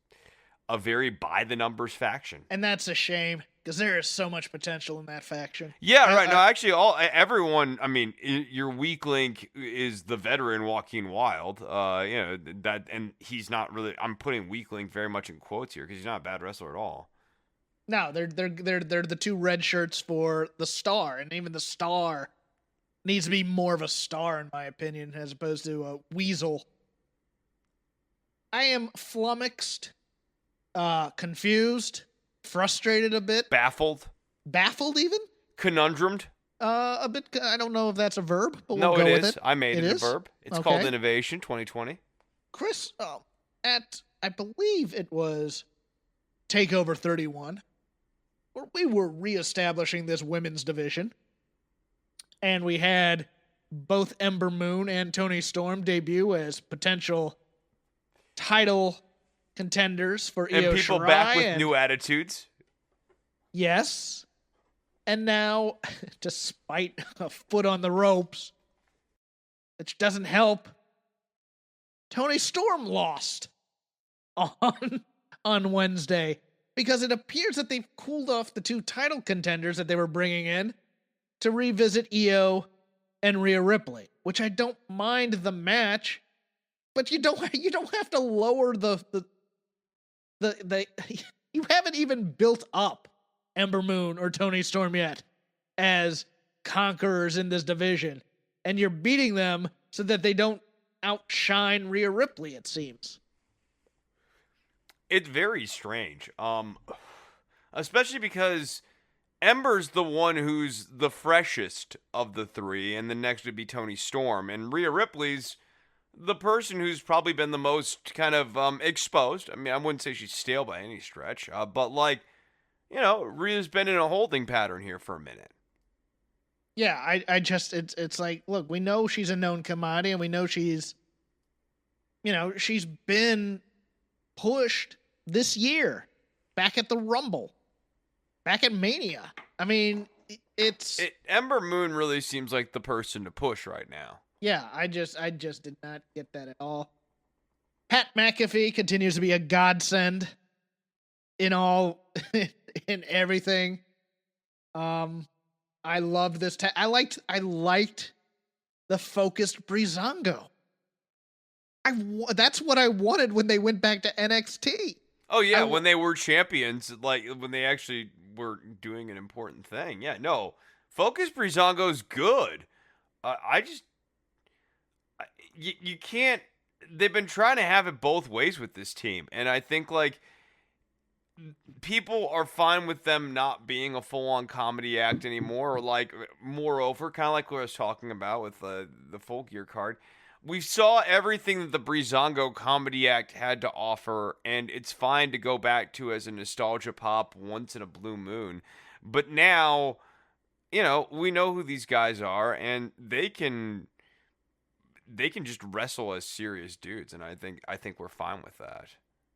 C: a very by-the-numbers faction.
B: And that's a shame, because there is so much potential in that faction.
C: Yeah, right. No, actually, everyone. I mean, your weak link is the veteran Joaquin Wilde. That, and he's not really. I'm putting weak link very much in quotes here because he's not a bad wrestler at all.
B: No, they're the 2 red shirts for the Star, and even the Star needs to be more of a star, in my opinion, as opposed to a weasel. I am flummoxed, confused, frustrated a bit.
C: Baffled
B: Even?
C: conundrumed.
B: A bit. I don't know if that's a verb, but
C: No,
B: we'll go
C: it
B: with
C: is.
B: it.
C: I made it a
B: is?
C: verb. It's
B: Okay.
C: called Innovation 2020.
B: Chris, I believe it was TakeOver 31, where we were reestablishing this women's division, and we had both Ember Moon and Toni Storm debut as potential title contenders for Io
C: And people
B: Shirai,
C: back with new attitudes.
B: Yes. And now, despite a foot on the ropes, which doesn't help, Toni Storm lost on Wednesday because it appears that they've cooled off the two title contenders that they were bringing in to revisit Io and Rhea Ripley, which I don't mind the match, but you don't have to lower the you haven't even built up Ember Moon or Toni Storm yet as conquerors in this division, and you're beating them so that they don't outshine Rhea Ripley, it seems.
C: It's very strange. Especially because Ember's the one who's the freshest of the three, and the next would be Toni Storm, and Rhea Ripley's the person who's probably been the most kind of exposed. I mean, I wouldn't say she's stale by any stretch, but like, you know, Rhea's been in a holding pattern here for a minute.
B: Yeah, I just, it's like, look, we know she's a known commodity, and we know she's been pushed this year, back at the Rumble, back at Mania. I mean,
C: Ember Moon really seems like the person to push right now.
B: Yeah, I just did not get that at all. Pat McAfee continues to be a godsend in in everything. I loved this. I liked the focused Breezango. That's what I wanted when they went back to NXT.
C: Oh yeah, when they were champions, like when they actually were doing an important thing. Yeah, no, Focus Breezango's good. You can't. They've been trying to have it both ways with this team, and I think like people are fine with them not being a full-on comedy act anymore, or like, moreover, kind of like what I was talking about with the Full Gear card. We saw everything that the Breezango comedy act had to offer, and it's fine to go back to as a nostalgia pop once in a blue moon. But now, you know, we know who these guys are, and they can just wrestle as serious dudes, and I think we're fine with that.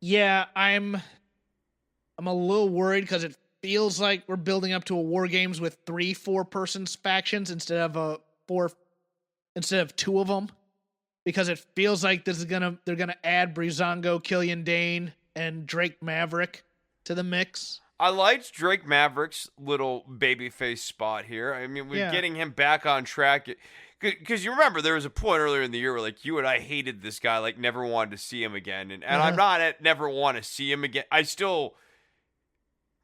B: Yeah, I'm a little worried because it feels like we're building up to a War Games with 3-4 persons factions instead of two of them. Because it feels like they're gonna add Breezango, Killian Dane, and Drake Maverick to the mix.
C: I liked Drake Maverick's little babyface spot here. I mean, we're getting him back on track. Because you remember, there was a point earlier in the year where, like, you and I hated this guy, like, never wanted to see him again. And I'm not at never want to see him again.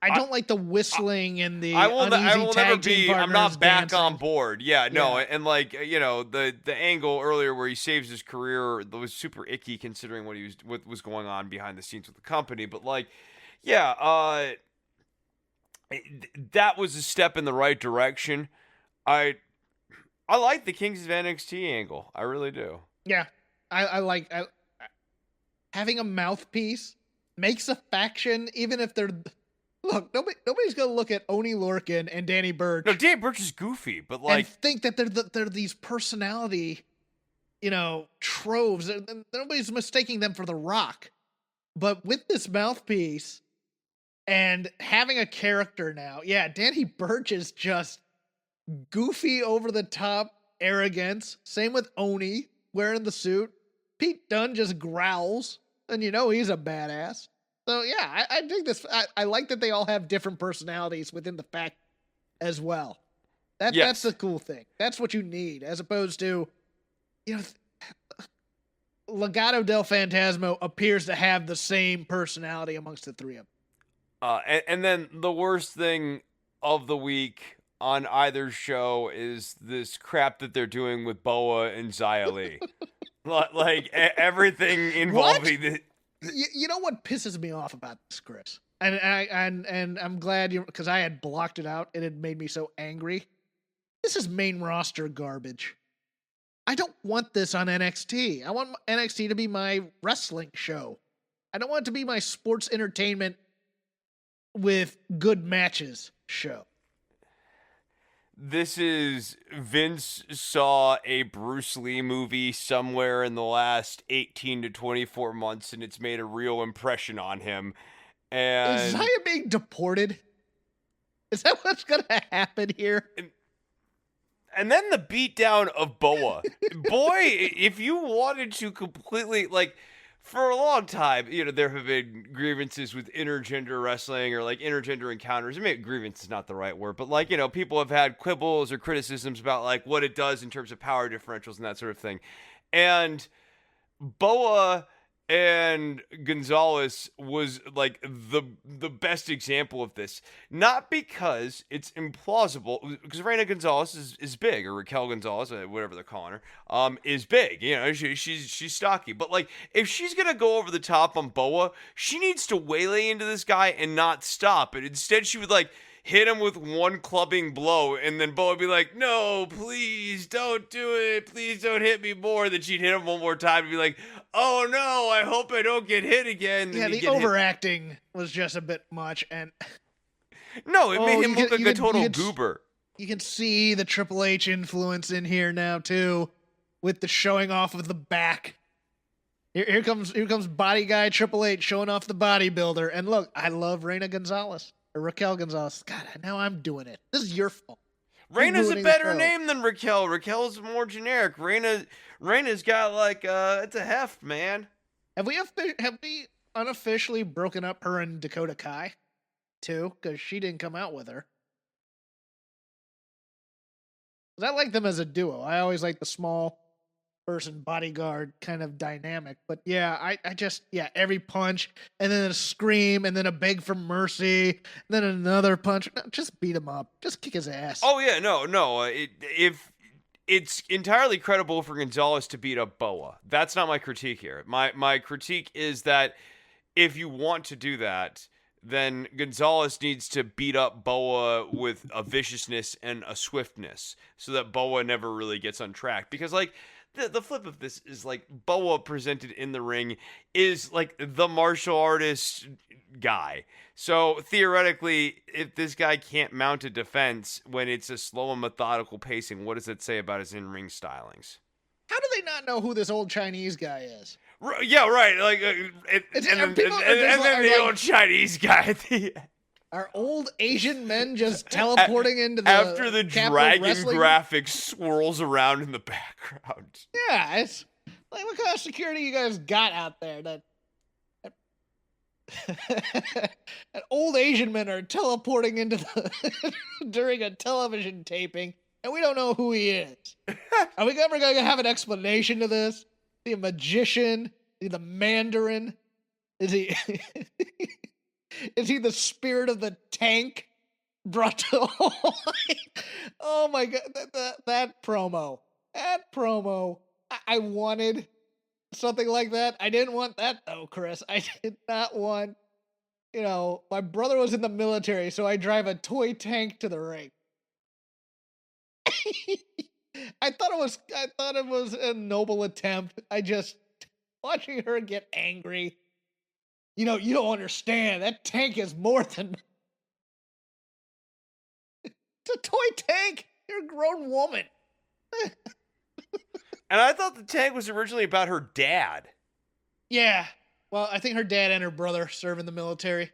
C: I don't like the whistling and the uneasy tag team partners. I'm not back
B: dancing.
C: on board. Yeah, no, and like, you know, the angle earlier where he saves his career was super icky considering what was going on behind the scenes with the company. But like, yeah, that was a step in the right direction. I like the Kings of NXT angle. I really do.
B: Yeah, I like having a mouthpiece makes a faction, even if they're. Look, nobody's gonna look at Oney Lorcan and Danny Burch.
C: No, Danny Burch is goofy, but like,
B: and think that they're these personality, troves. Nobody's mistaking them for The Rock, but with this mouthpiece and having a character now, yeah, Danny Burch is just goofy, over the top arrogance. Same with Oney wearing the suit. Pete Dunne just growls, and he's a badass. So yeah, I dig this. I like that they all have different personalities within the fact as well. That's the cool thing. That's what you need, as opposed to, Legado del Fantasma appears to have the same personality amongst the three of them.
C: And then the worst thing of the week on either show is this crap that they're doing with Boa and Xia Li. Like everything involving the.
B: You know what pisses me off about this, Chris? And I'm glad you, because I had blocked it out. It had made me so angry. This is main roster garbage. I don't want this on NXT. I want NXT to be my wrestling show. I don't want it to be my sports entertainment with good matches show.
C: This is Vince saw a Bruce Lee movie somewhere in the last 18 to 24 months, and it's made a real impression on him. And
B: is Xia being deported? Is that what's going to happen here?
C: And then the beatdown of Boa. Boy, if you wanted to completely, like, for a long time, you know, there have been grievances with intergender wrestling or, like, intergender encounters. I mean, grievance is not the right word, but, like, you know, people have had quibbles or criticisms about, like, what it does in terms of power differentials and that sort of thing. And Boa and Gonzalez was like the best example of this. Not because it's implausible, because Reina Gonzalez is big, or Raquel Gonzalez, whatever they're calling her, is big. You know, she's stocky. But like, if she's gonna go over the top on Boa, she needs to waylay into this guy and not stop. And instead, she would like hit him with one clubbing blow, and then Boa would be like, no, please don't do it. Please don't hit me more. Then she'd hit him one more time and be like, oh no, I hope I don't get hit again. Then
B: yeah, the overacting was just a bit much. And
C: no, it made him look like a total goober.
B: You can see the Triple H influence in here now, too, with the showing off of the back. Here comes body guy Triple H showing off the bodybuilder. And look, I love Reina Gonzalez. Or Raquel Gonzalez. God, now I'm doing it. This is your fault.
C: Reina's a better name than Raquel. Raquel's more generic. Reina's got like it's a heft, man.
B: Have we unofficially broken up her and Dakota Kai too? Because she didn't come out with her. 'Cause I like them as a duo. I always like the small person bodyguard kind of dynamic. But yeah, I just, every punch and then a scream and then a beg for mercy and then another punch. No, just beat him up. Just kick his ass.
C: Oh yeah, no. If it's entirely credible for Gonzalez to beat up Boa. That's not my critique here. My critique is that if you want to do that, then Gonzalez needs to beat up Boa with a viciousness and a swiftness so that Boa never really gets on track. Because like, the flip of this is like Boa presented in the ring is like the martial artist guy. So theoretically, if this guy can't mount a defense when it's a slow and methodical pacing, what does it say about his in-ring stylings?
B: How do they not know who this old Chinese guy is?
C: Yeah, right. Like, and then the old Chinese guy at the end.
B: Are old Asian men just teleporting into the
C: after the dragon graphic swirls around in the background?
B: Yeah, it's like, what kind of security you guys got out there that old Asian men are teleporting into the during a television taping, and we don't know who he is. Are we ever going to have an explanation to this? Is he a magician? Is he the Mandarin? Is he? Is he the spirit of the tank brought to life? Oh my god, that promo. That promo. I wanted something like that. I didn't want that though, Chris. I did not want, my brother was in the military, so I drive a toy tank to the ring. I thought it was a noble attempt. Watching her get angry. You don't understand. That tank is more than... It's a toy tank. You're a grown woman.
C: And I thought the tank was originally about her dad.
B: Yeah. Well, I think her dad and her brother serve in the military.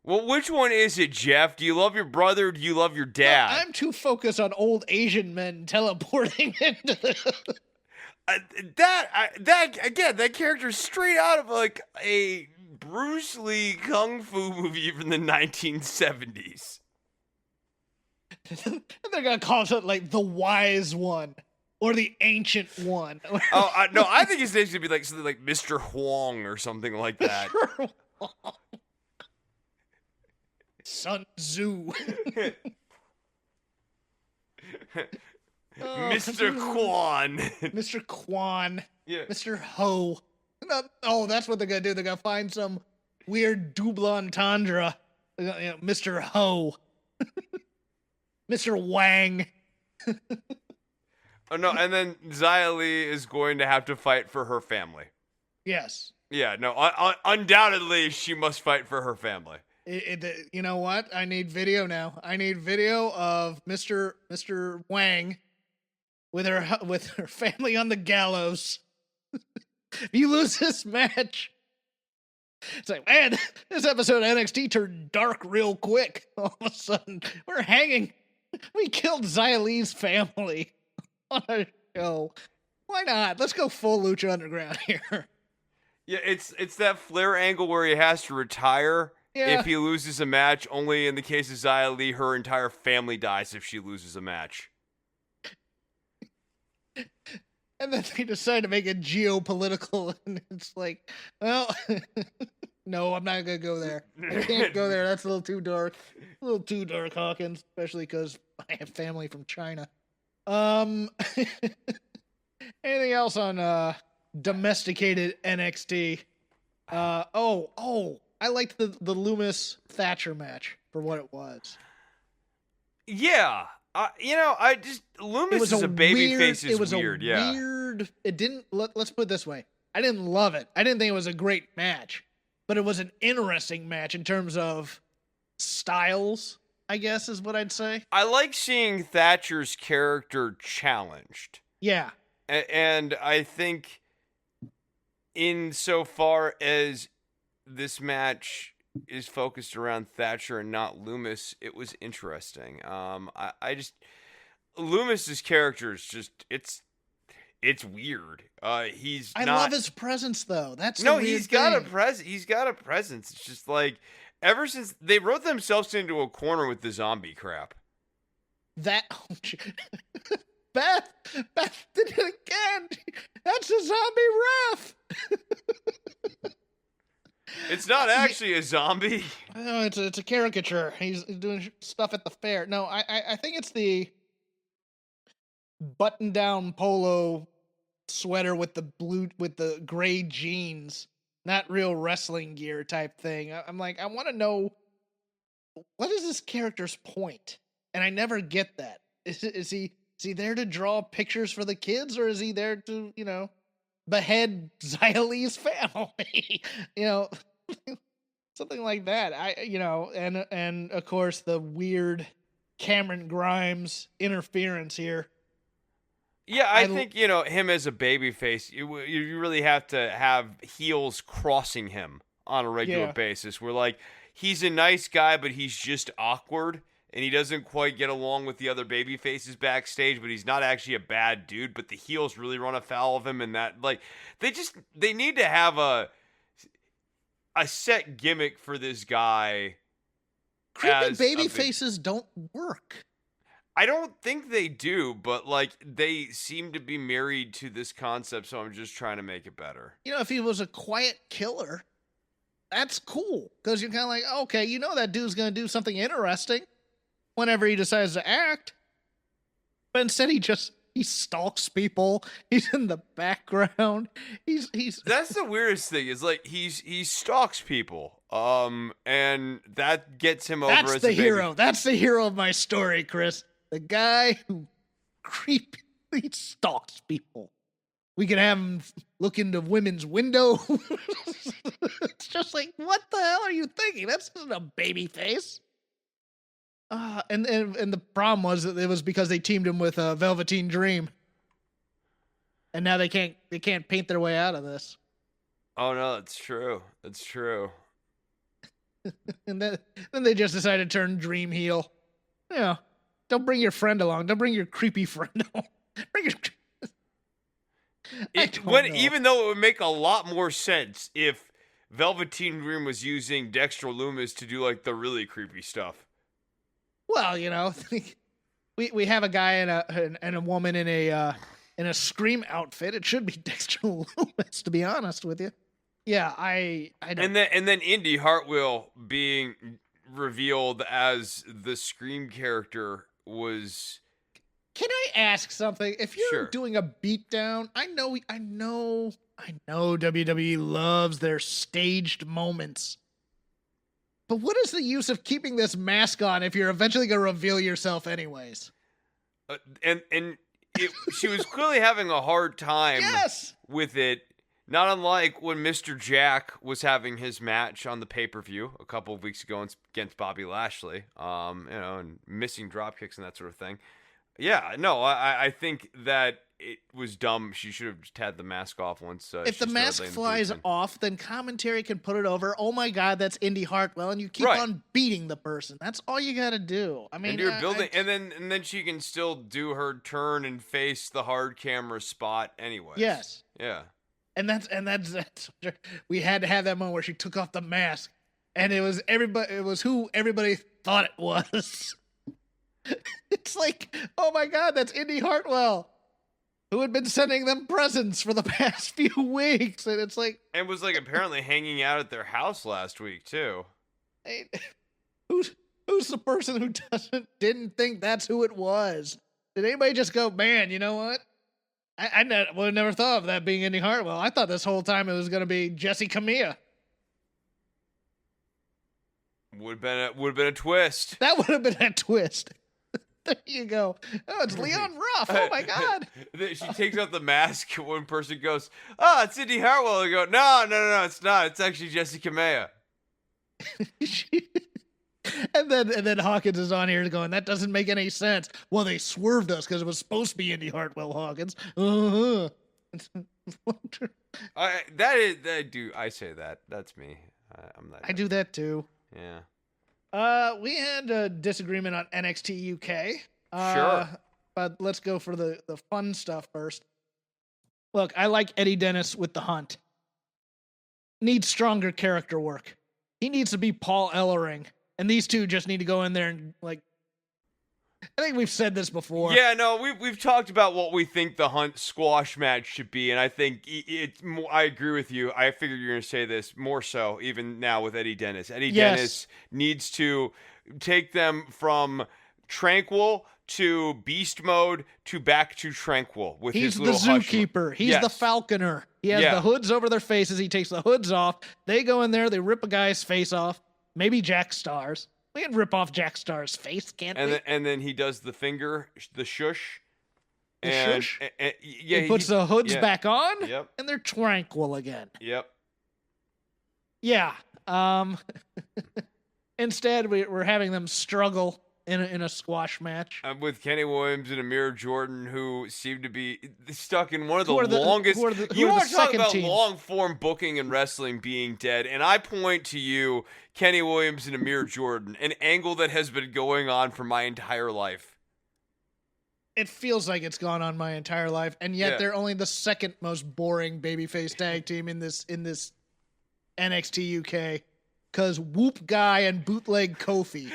C: Well, which one is it, Jeff? Do you love your brother or do you love your dad?
B: No, I'm too focused on old Asian men teleporting into the...
C: that character is straight out of like a Bruce Lee kung fu movie from the 1970s.
B: They're gonna call it like the wise one or the ancient one.
C: No, I think his name's gonna be like something like Mr. Huang or something like that.
B: Sun Tzu.
C: Mr. Quan.
B: Mr. Quan.
C: Yeah.
B: Mr. Ho. Oh, that's what they're gonna do. They're gonna find some weird double entendre. Mr. Ho. Mr. Wang.
C: Oh no, and then Xia Li is going to have to fight for her family.
B: Yes.
C: Yeah, no, undoubtedly she must fight for her family.
B: You know what? I need video now. I need video of Mr. Wang with her family on the gallows. If you lose this match, it's like, man, this episode of NXT turned dark real quick. All of a sudden, we're hanging. We killed Xia Li's family on a show. Why not? Let's go full Lucha Underground here.
C: Yeah, it's that Flair angle where he has to retire if he loses a match. Only in the case of Xia Li, her entire family dies if she loses a match.
B: And then they decide to make it geopolitical, and it's like, well, no, I'm not gonna go there. I can't go there. That's a little too dark. A little too dark, Hawkins, especially because I have family from China. Anything else on domesticated NXT? I liked the Loomis Thatcher match for what it was.
C: Yeah. Loomis is a babyface is weird.
B: Weird. It didn't. Let's put it this way. I didn't love it. I didn't think it was a great match, but it was an interesting match in terms of styles, I guess is what I'd say.
C: I like seeing Thatcher's character challenged.
B: Yeah.
C: And I think insofar as this match is focused around Thatcher and not Loomis, it was interesting. Loomis's character is just it's weird. I
B: love his presence though.
C: He's got a presence. It's just like ever since they wrote themselves into a corner with the zombie crap.
B: Beth did it again. That's a zombie ref.
C: It's not actually a zombie.
B: No, it's a caricature. He's doing stuff at the fair. No, I think it's the button-down polo sweater with the gray jeans, not real wrestling gear type thing. I'm like, I want to know what is this character's point, and I never get that. Is he there to draw pictures for the kids, or is he there to behead Xia Li's family? Something like that. And of course the weird Cameron Grimes interference here.
C: Yeah, I think him as a babyface, you really have to have heels crossing him on a regular basis. Where like he's a nice guy, but he's just awkward. And he doesn't quite get along with the other baby faces backstage, but he's not actually a bad dude. But the heels really run afoul of him, and that they need to have a set gimmick for this guy.
B: Creepy baby faces don't work.
C: I don't think they do, but they seem to be married to this concept, so I'm just trying to make it better.
B: If he was a quiet killer, that's cool because you're kind of like, okay, that dude's gonna do something interesting whenever he decides to act. But instead he stalks people. He's in the background. He's
C: That's the weirdest thing is he stalks people. And that gets him over as
B: the
C: a
B: hero. That's the hero of my story, Chris. The guy who creepily stalks people. We can have him look into women's window. It's just like, what the hell are you thinking? That's not a baby face. And the problem was that it was because they teamed him with Velveteen Dream, and now they can't paint their way out of this.
C: Oh no, that's true. That's true.
B: And then they just decided to turn Dream heel. Don't bring your friend along. Don't bring your creepy friend along.
C: Even though it would make a lot more sense if Velveteen Dream was using Dexter Loomis to do the really creepy stuff.
B: Well, we have a guy and a woman in a Scream outfit. It should be Dexter Loomis, to be honest with you. Yeah, I don't.
C: And then Indy Hartwell being revealed as the Scream character was.
B: Can I ask something? If you're doing a beatdown, I know WWE loves their staged moments But what is the use of keeping this mask on if you're eventually going to reveal yourself anyways?
C: She was clearly having a hard time with it. Not unlike when Mr. Jack was having his match on the pay-per-view a couple of weeks ago against Bobby Lashley, and missing drop kicks and that sort of thing. Yeah, no, I think that it was dumb. She should have just had the mask off once.
B: If the mask flies off, then commentary can put it over. Oh my God, that's Indy Hartwell, and you keep on beating the person. That's all you got to do. I mean,
C: and you're building, and then she can still do her turn and face the hard camera spot anyway.
B: Yes.
C: Yeah.
B: And that's we had to have that moment where she took off the mask, and it was who everybody thought it was. It's like, oh my God, that's Indy Hartwell, who had been sending them presents for the past few weeks, and it's like,
C: and was like apparently hanging out at their house last week too.
B: Hey, who's the person who didn't think that's who it was? Did anybody just go, man, you know what? I would have never thought of that being Indy Hartwell. I thought this whole time it was going to be Jesse Camilla.
C: Would have been a twist.
B: That would have been a twist. There you go. Oh, it's Leon Ruff. Oh my God.
C: She takes out the mask. One person goes, "Oh, it's Indy Hartwell." They go, "No, it's not. It's actually Jesse Camilla."
B: And then Hawkins is on here going, that doesn't make any sense. Well, they swerved us because it was supposed to be Indy Hartwell, Hawkins.
C: I say that. That's me. I'm not.
B: I do that too.
C: Yeah.
B: We had a disagreement on NXT UK.
C: Sure.
B: But let's go for the fun stuff first. Look, I like Eddie Dennis with the Hunt. Needs stronger character work. He needs to be Paul Ellering. And these two just need to go in there and, like, I think we've said this before.
C: Yeah, no, we've talked about what we think the Hunt squash match should be, and I think I agree with you. I figured you were going to say this more so even now with Eddie Dennis. Eddie Dennis needs to take them from tranquil to beast mode to back to tranquil with his little
B: He's the zookeeper. He's the falconer. He has the hoods over their faces. He takes the hoods off. They go in there. They rip a guy's face off. Maybe Jack Starr's. We can rip off Jack Starr's face, can't we?
C: And then he does the finger, the shush.
B: Shush? He puts the hoods back on, and they're tranquil again.
C: Yep.
B: Yeah. Instead, we're having them struggle in a squash match.
C: With Kenny Williams and Amir Jordan, who seem to be stuck in one of the longest... You want to talk about long-form booking and wrestling being dead, and I point to you, Kenny Williams and Amir Jordan, an angle that has been going on for my entire life.
B: It feels like it's gone on my entire life, and yet they're only the second most boring babyface tag team in this NXT UK. Because Whoop Guy and Bootleg Kofi.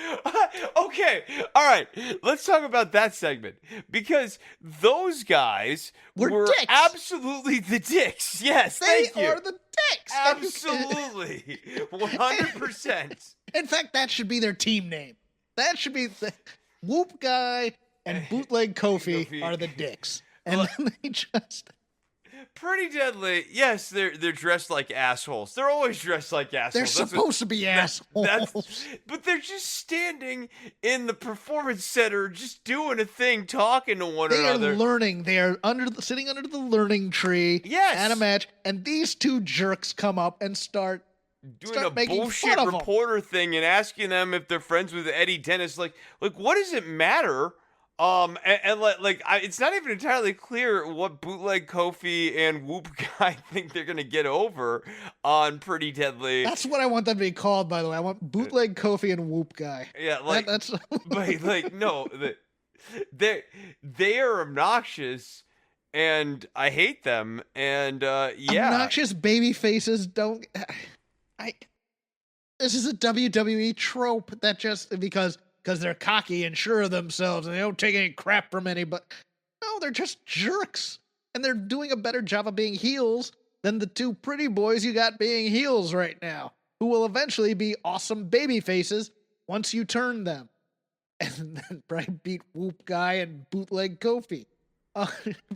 C: Okay, all right. Let's talk about that segment. Because those guys were
B: dicks.
C: Absolutely the dicks. Yes, thank you.
B: They are the dicks.
C: Absolutely. 100%.
B: In fact, that should be their team name. That should be the Whoop Guy and Bootleg Kofi are the dicks. And then they just...
C: Pretty Deadly, yes, they're dressed like assholes. They're always dressed like assholes.
B: They're supposed to be assholes.
C: But they're just standing in the performance center, just doing a thing, talking to one another.
B: They are learning. They are sitting under the learning tree at a match, and these two jerks come up and start
C: doing a bullshit reporter thing and asking them if they're friends with Eddie Dennis. Like, what does it matter? It's not even entirely clear what Bootleg Kofi and Whoop Guy think they're gonna get over on Pretty Deadly.
B: That's what I want them to be called, by the way. I want Bootleg Kofi and Whoop Guy.
C: Yeah, that's no, they are obnoxious, and I hate them. And
B: obnoxious baby faces don't. This is a WWE trope that just because they're cocky and sure of themselves and they don't take any crap from anybody. No, they're just jerks. And they're doing a better job of being heels than the two pretty boys you got being heels right now, who will eventually be awesome baby faces once you turn them. And then probably beat Whoop Guy and Bootleg Kofi.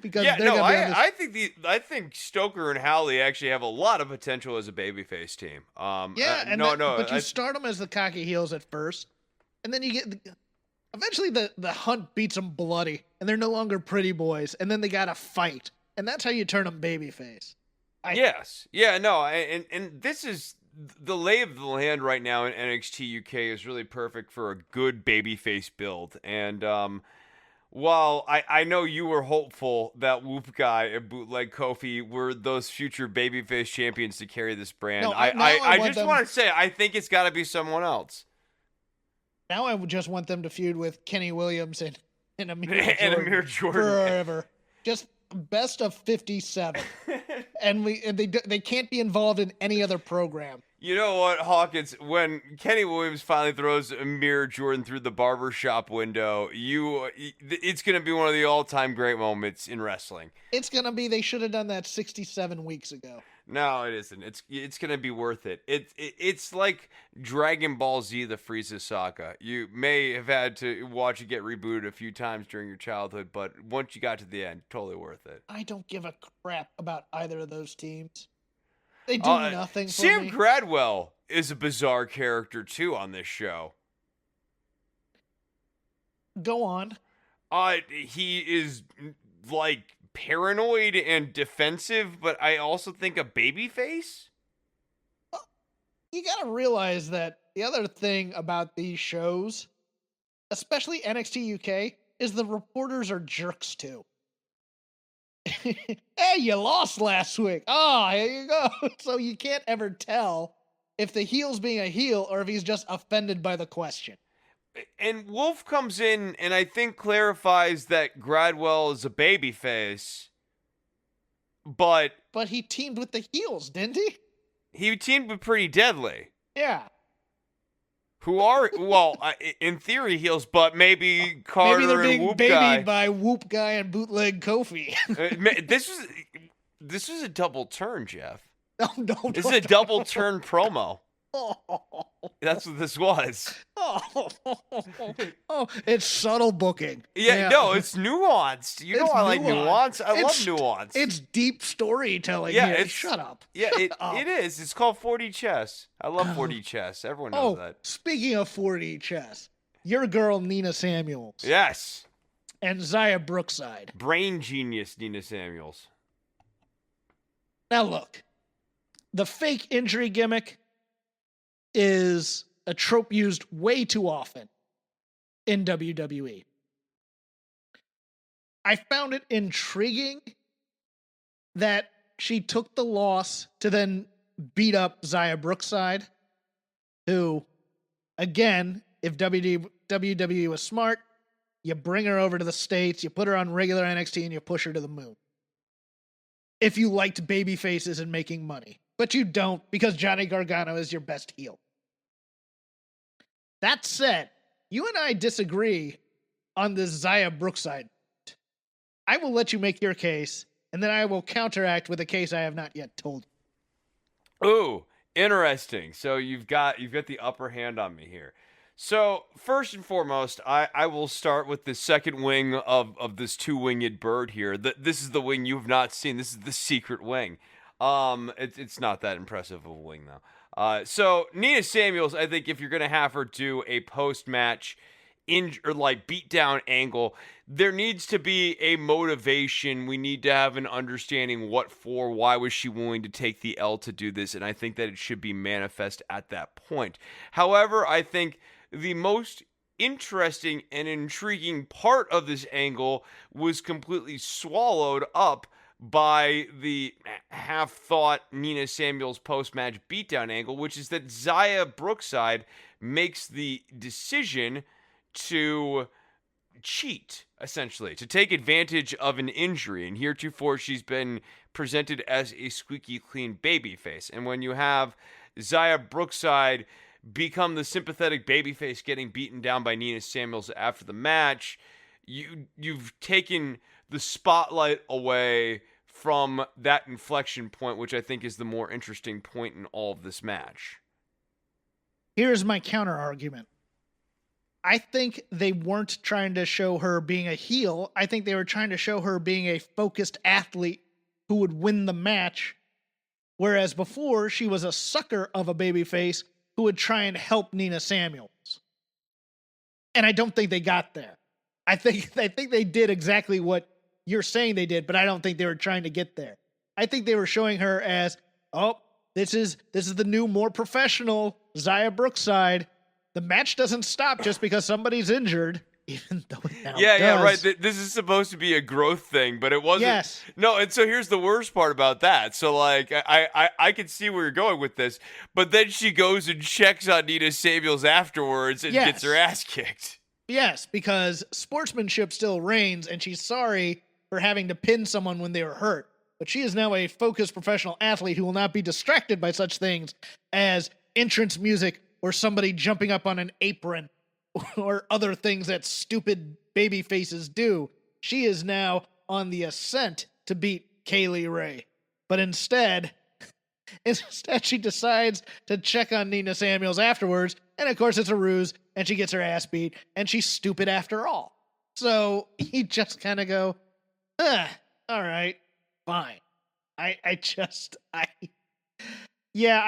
B: Because
C: Yeah,
B: they're
C: no,
B: gonna be on this.
C: I think Stoker and Howley actually have a lot of potential as a babyface team.
B: Yeah, but you
C: I,
B: start them as the cocky heels at first, and then you get eventually the hunt beats them bloody, and they're no longer pretty boys, and then they gotta fight, and that's how you turn them babyface.
C: yes, yeah, no, and this is the lay of the land right now in NXT UK is really perfect for a good babyface build, and while I know you were hopeful that Whoop Guy and Bootleg Kofi were those future babyface champions to carry this brand,
B: No,
C: I just want to say I think it's got to be someone else.
B: Now I would just want them to feud with Kenny Williams and Amir
C: And
B: Jordan,
C: Amir Jordan
B: forever. Just best of 57, and they can't be involved in any other program.
C: You know what, Hawkins? When Kenny Williams finally throws Amir Jordan through the barbershop window, it's going to be one of the all-time great moments in wrestling.
B: It's going to be, they should have done that 67 weeks ago.
C: No, it isn't. It's going to be worth it. It's like Dragon Ball Z, the Frieza saga. You may have had to watch it get rebooted a few times during your childhood, but once you got to the end, totally worth it.
B: I don't give a crap about either of those teams. They do nothing for
C: Sam
B: me.
C: Gradwell is a bizarre character, too, on this show.
B: Go on.
C: He is, like, paranoid and defensive, but I also think a babyface?
B: You gotta realize that the other thing about these shows, especially NXT UK, is the reporters are jerks, too. Hey, you lost last week. Oh, here you go. So you can't ever tell if the heel's being a heel or if he's just offended by the question.
C: And Wolf comes in and I think clarifies that Gradwell is a babyface, but
B: he teamed with the heels, didn't he?
C: He teamed with Pretty Deadly.
B: Yeah.
C: Who are, well, in theory heels, but be Carter
B: maybe they're being
C: and Whoop
B: babied
C: Guy.
B: by Whoop Guy and Bootleg Kofi.
C: This was a double turn, Jeff.
B: No,
C: this is a double turn promo. That's what this was.
B: It's subtle booking.
C: Yeah, no, it's nuanced. You know I like nuance. I love nuance.
B: It's deep storytelling. Yeah, shut up.
C: Yeah, it is. It's called 4D chess. I love 4D chess. Everyone knows that.
B: Speaking of 4D chess, your girl Nina Samuels.
C: Yes.
B: And Xia Brookside.
C: Brain genius Nina Samuels.
B: Now look, the fake injury gimmick is a trope used way too often in WWE. I found it intriguing that she took the loss to then beat up Xia Brookside, who, again, if WWE was smart, you bring her over to the States, you put her on regular NXT, and you push her to the moon. If you liked baby faces and making money. But you don't, because Johnny Gargano is your best heel. That said, you and I disagree on this Xia Brookside. I will let you make your case, and then I will counteract with a case I have not yet told you.
C: Ooh, interesting. So you've got the upper hand on me here. So first and foremost, I will start with the second wing of this two-winged bird here. This is the wing you have not seen. This is the secret wing. It's not that impressive of a wing though. So Nina Samuels, I think if you're gonna have her do a post-match beatdown angle, there needs to be a motivation. We need to have an understanding why was she willing to take the L to do this, and I think that it should be manifest at that point. However, I think the most interesting and intriguing part of this angle was completely swallowed up by the half-thought Nina Samuels post-match beatdown angle, which is that Xia Brookside makes the decision to cheat, essentially, to take advantage of an injury. And heretofore, she's been presented as a squeaky clean babyface. And when you have Xia Brookside become the sympathetic babyface getting beaten down by Nina Samuels after the match, you've taken the spotlight away from that inflection point, which I think is the more interesting point in all of this match.
B: Here's my counter argument. I think they weren't trying to show her being a heel. I think they were trying to show her being a focused athlete who would win the match. Whereas before, she was a sucker of a babyface who would try and help Nina Samuels. And I don't think they got there. I think they did exactly what you're saying they did, but I don't think they were trying to get there. I think they were showing her as, oh, this is the new, more professional Xia Brookside. The match doesn't stop just because somebody's injured, even though it now does.
C: Yeah, right. This is supposed to be a growth thing, but it wasn't.
B: Yes.
C: No, and so here's the worst part about that. So, like, I can see where you're going with this, but then she goes and checks on Nina Samuels afterwards and gets her ass kicked.
B: Yes, because sportsmanship still reigns, and she's sorry for having to pin someone when they were hurt. But she is now a focused professional athlete who will not be distracted by such things as entrance music or somebody jumping up on an apron or other things that stupid baby faces do. She is now on the ascent to beat Kaylee Ray. But instead she decides to check on Nina Samuels afterwards, and of course it's a ruse, and she gets her ass beat, and she's stupid after all. So you just kind of go, all right, fine. I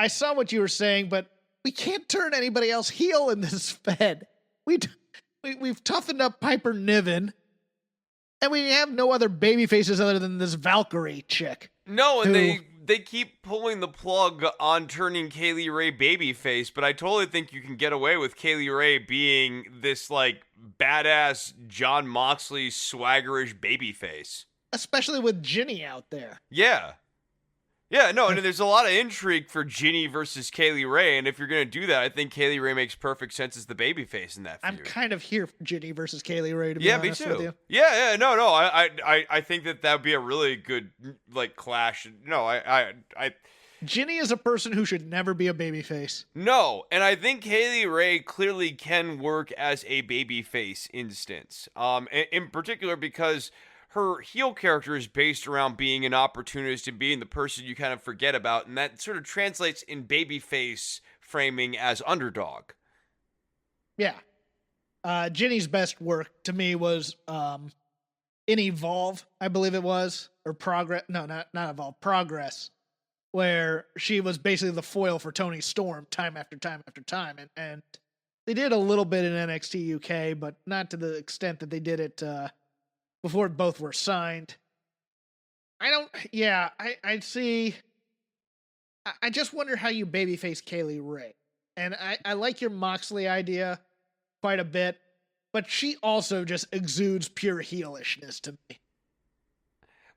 B: saw what you were saying, but we can't turn anybody else heel in this fed. We've toughened up Piper Niven, and we have no other baby faces other than this Valkyrie chick.
C: No, and they keep pulling the plug on turning Kaylee Ray babyface, but I totally think you can get away with Kaylee Ray being this, like, badass John Moxley swaggerish babyface.
B: Especially with Ginny out there.
C: Yeah. Yeah, no, and there's a lot of intrigue for Ginny versus Kaylee Ray, and if you're going to do that, I think Kaylee Ray makes perfect sense as the babyface in that feud.
B: I'm kind of here for Ginny versus Kaylee Ray, to be honest with you.
C: Me too. Yeah, no, I think that would be a really good, like, clash. No,
B: Ginny is a person who should never be a babyface.
C: No, and I think Kaylee Ray clearly can work as a babyface instance. In particular because her heel character is based around being an opportunist and being the person you kind of forget about, and that sort of translates in babyface framing as underdog.
B: Yeah. Ginny's best work to me was in Evolve, I believe it was, or Progress. No, not Evolve, Progress, where she was basically the foil for Toni Storm time after time after time. And they did a little bit in NXT UK, but not to the extent that they did it before both were signed. I see. I just wonder how you babyface Kaylee Ray. And I like your Moxley idea quite a bit, but she also just exudes pure heelishness to me.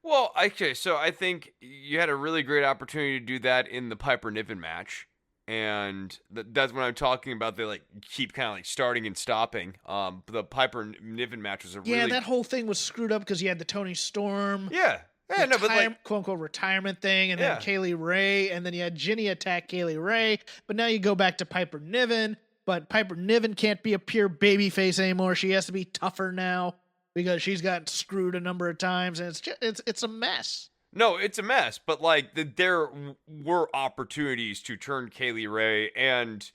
C: Well, okay, so I think you had a really great opportunity to do that in the Piper Niven match. And that's what I'm talking about. They like keep kind of like starting and stopping. The Piper Niven match was a really...
B: Yeah, that whole thing was screwed up because you had the Toni Storm.
C: Yeah, no, but like
B: quote unquote retirement thing, and then Kaylee Ray, and then you had Ginny attack Kaylee Ray. But now you go back to Piper Niven, but Piper Niven can't be a pure babyface anymore. She has to be tougher now because she's gotten screwed a number of times, and it's a mess.
C: No, it's a mess, but like there were opportunities to turn Kaylee Ray, and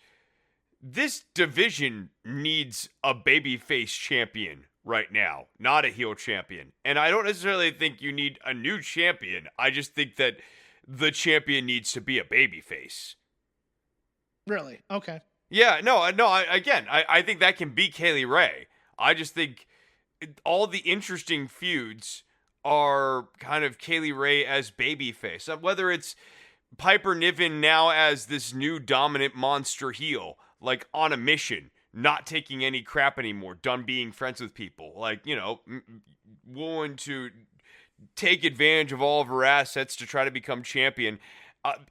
C: this division needs a babyface champion right now, not a heel champion. And I don't necessarily think you need a new champion. I just think that the champion needs to be a babyface.
B: Really? Okay.
C: Yeah, I think that can be Kaylee Ray. I just think all the interesting feuds are kind of Kaylee Ray as babyface. Whether it's Piper Niven now as this new dominant monster heel, like on a mission, not taking any crap anymore, done being friends with people, like, you know, willing to take advantage of all of her assets to try to become champion,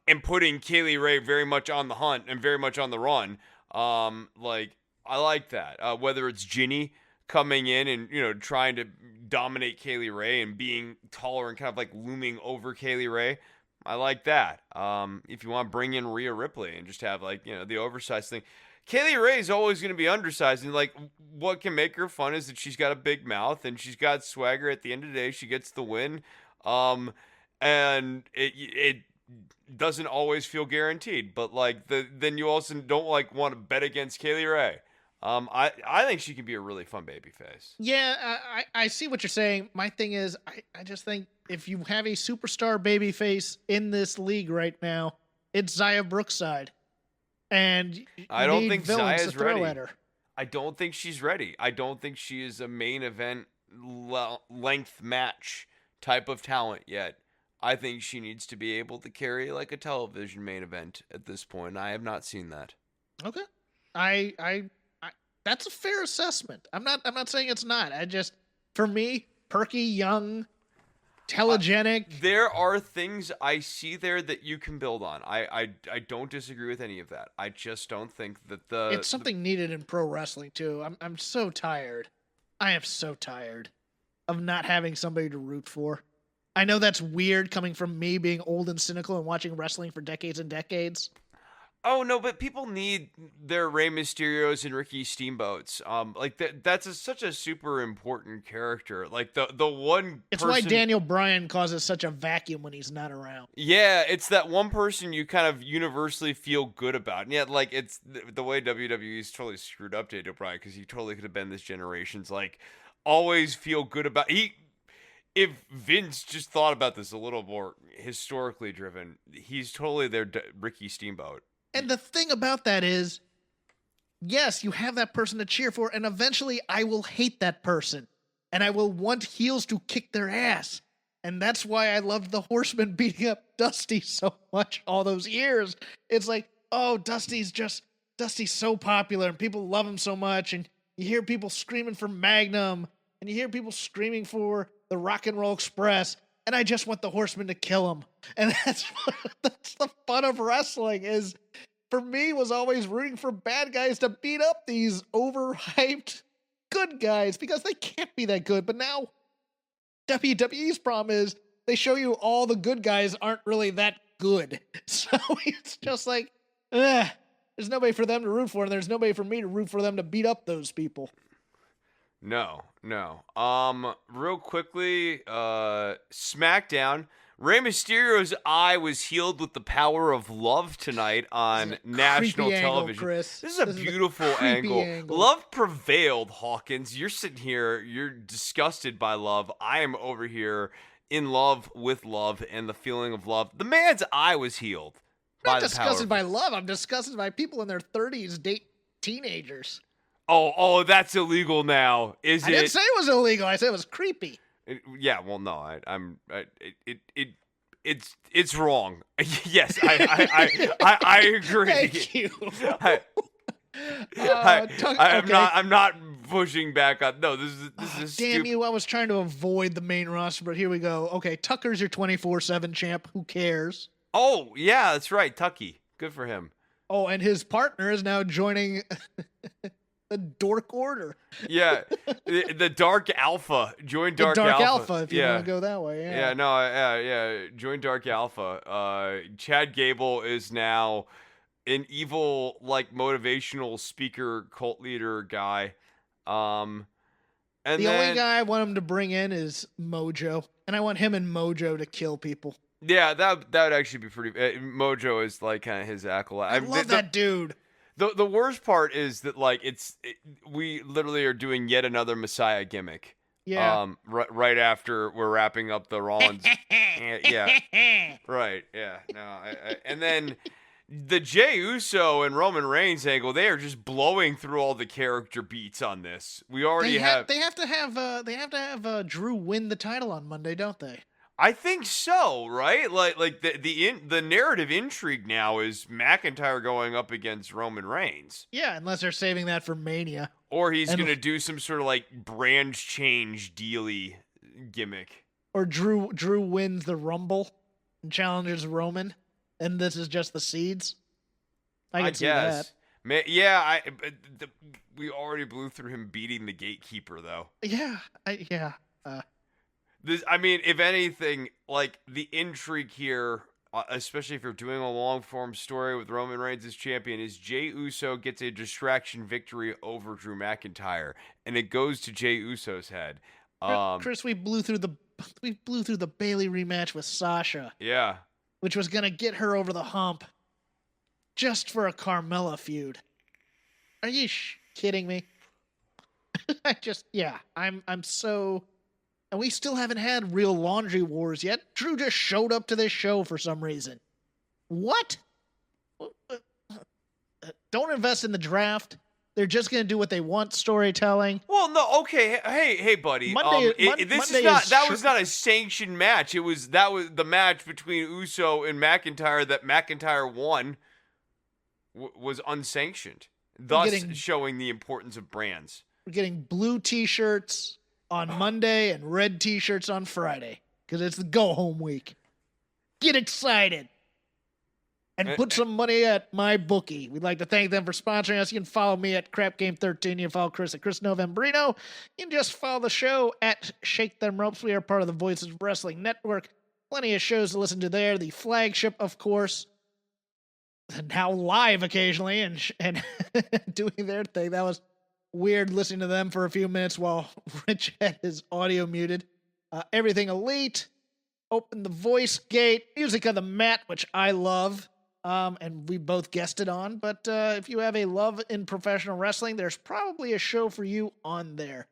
C: and putting Kaylee Ray very much on the hunt and very much on the run. Like, I like that. Whether it's Ginny coming in and, you know, trying to dominate Kaylee Ray and being taller and kind of like looming over Kaylee Ray, I like that. If you want to bring in Rhea Ripley and just have, like, you know, the oversized thing. Kaylee Ray is always going to be undersized, and like what can make her fun is that she's got a big mouth and she's got swagger. At the end of the day, she gets the win. And it doesn't always feel guaranteed, but like then you also don't like want to bet against Kaylee Ray. I think she can be a really fun babyface.
B: Yeah, I see what you're saying. My thing is, I just think if you have a superstar babyface in this league right now, it's Xia Brookside. And you
C: I don't
B: need
C: think
B: villains
C: Zaya's
B: to throw
C: ready.
B: at her.
C: I don't think she's ready. I don't think she is a main event length match type of talent yet. I think she needs to be able to carry like a television main event at this point. I have not seen that.
B: Okay. I that's a fair assessment. I'm not saying it's not. I just, for me, perky, young, telegenic.
C: There are things I see there that you can build on. I don't disagree with any of that. I just don't think that
B: It's something needed in pro wrestling too. I'm so tired. I am so tired of not having somebody to root for. I know that's weird coming from me being old and cynical and watching wrestling for decades and decades.
C: Oh no, but people need their Rey Mysterios and Ricky Steamboats. That's such a super important character. Like the one.
B: It's
C: person,
B: why Daniel Bryan causes such a vacuum when he's not around.
C: Yeah, it's that one person you kind of universally feel good about, and yet like it's the way WWE's totally screwed up Daniel Bryan because he totally could have been this generation's like always feel good about he. If Vince just thought about this a little more historically driven, he's totally their Ricky Steamboat.
B: And the thing about that is, yes, you have that person to cheer for, and eventually I will hate that person. And I will want heels to kick their ass. And that's why I loved the Horsemen beating up Dusty so much all those years. It's like, oh, Dusty's so popular, and people love him so much, and you hear people screaming for Magnum, and you hear people screaming for the Rock and Roll Express, and I just want the Horsemen to kill him. And that's the fun of wrestling is, for me, was always rooting for bad guys to beat up these overhyped good guys because they can't be that good. But now WWE's problem is they show you all the good guys aren't really that good. So it's just like, there's nobody for them to root for, and there's nobody for me to root for them to beat up those people.
C: No. Real quickly, SmackDown. Rey Mysterio's eye was healed with the power of love tonight on national television.
B: Chris.
C: This is a beautiful angle. Love prevailed, Hawkins. You're sitting here, you're disgusted by love. I am over here in love with love and the feeling of love. The man's eye was healed.
B: I'm not disgusted by love. I'm disgusted by people in their 30s date teenagers.
C: Oh, that's illegal now. I
B: didn't say it was illegal. I said it was creepy.
C: Yeah, well, no, it's wrong. Yes, I agree.
B: Thank you.
C: I'm not pushing back on. No, this is.
B: Damn you! I was trying to avoid the main roster, but here we go. Okay, Tucker's your 24/7 champ. Who cares?
C: Oh yeah, that's right, Tucky. Good for him.
B: Oh, and his partner is now joining. The Dork Order.
C: Yeah, the Dark Alpha. Join Dark
B: Alpha if you want to go that way.
C: Yeah. Join Dark Alpha. Chad Gable is now an evil, like, motivational speaker, cult leader guy. And
B: the only guy I want him to bring in is Mojo, and I want him and Mojo to kill people.
C: Yeah, that would actually be pretty. Mojo is like kind of his acolyte.
B: I love that dude.
C: The worst part is that like we literally are doing yet another Messiah gimmick.
B: Yeah.
C: Right after we're wrapping up the Rollins. Yeah. Right. Yeah. No. And then the Jey Uso and Roman Reigns angle, they are just blowing through all the character beats on this. We already have.
B: They have to have Drew win the title on Monday, don't they?
C: I think so, right? Like the narrative intrigue now is McIntyre going up against Roman Reigns.
B: Yeah, unless they're saving that for Mania.
C: Or he's going to do some sort of like brand change dealy gimmick.
B: Or Drew wins the Rumble and challenges Roman, and this is just the seeds. I can see that.
C: We already blew through him beating the Gatekeeper, though.
B: Yeah.
C: I mean, if anything, like the intrigue here, especially if you're doing a long-form story with Roman Reigns as champion, is Jey Uso gets a distraction victory over Drew McIntyre, and it goes to Jey Uso's head.
B: Chris, we blew through the Bayley rematch with Sasha.
C: Yeah,
B: which was gonna get her over the hump, just for a Carmella feud. Are you kidding me? I'm so, and we still haven't had real laundry wars yet. Drew just showed up to this show for some reason. What? Don't invest in the draft. They're just going to do what they want, storytelling.
C: Well, no, okay, hey, buddy. That was not a sanctioned match. That was the match between Uso and McIntyre that McIntyre won was unsanctioned, thus showing the importance of brands.
B: We're getting blue T-shirts on Monday and red T-shirts on Friday because it's the go-home week. Get excited. And put some money at my bookie. We'd like to thank them for sponsoring us. You can follow me at CrapGame13. You can follow Chris at Chris Novembrino. You can just follow the show at Shake Them Ropes. We are part of the Voices of Wrestling Network. Plenty of shows to listen to there. The flagship, of course, now live occasionally and doing their thing. That was weird listening to them for a few minutes while Rich had his audio muted. Everything Elite. Open the Voice Gate. Music of the Mat, which I love. And we both guessed it on, but if you have a love in professional wrestling, there's probably a show for you on there.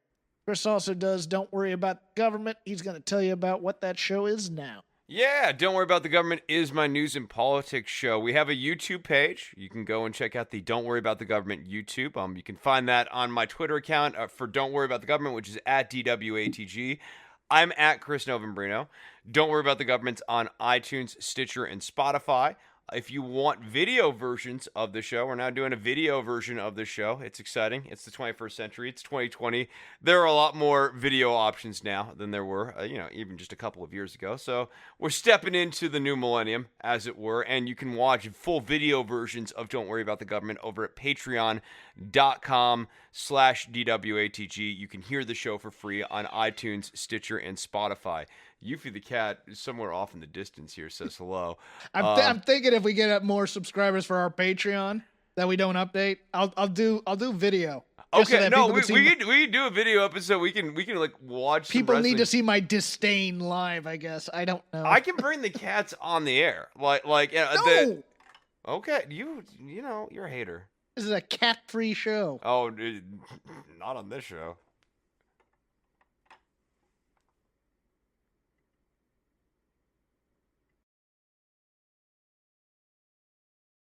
B: Chris also does Don't Worry About the Government. He's going to tell you about what that show is now.
C: Yeah, Don't Worry About the Government is my news and politics show. We have a YouTube page. You can go and check out the Don't Worry About the Government YouTube. You can find that on my Twitter account for Don't Worry About the Government, which is at DWATG. I'm at Chris Novembrino. Don't Worry About the Government's on iTunes, Stitcher, and Spotify. If you want video versions of the show, we're now doing a video version of the show. It's exciting. It's the 21st century. It's 2020. There are a lot more video options now than there were, even just a couple of years ago. So we're stepping into the new millennium, as it were, and you can watch full video versions of Don't Worry About the Government over at patreon.com/DWATG. You can hear the show for free on iTunes, Stitcher, and Spotify. Yuffie the cat is somewhere off in the distance here says hello.
B: I'm thinking if we get more subscribers for our Patreon that we don't update, I'll do video.
C: Okay, no, we can do a video episode. We can like watch.
B: People need to see my disdain live. I guess I don't know.
C: I can bring the cats on the air, like
B: no.
C: Okay, you know you're a hater.
B: This is a cat-free show.
C: Oh, not on this show.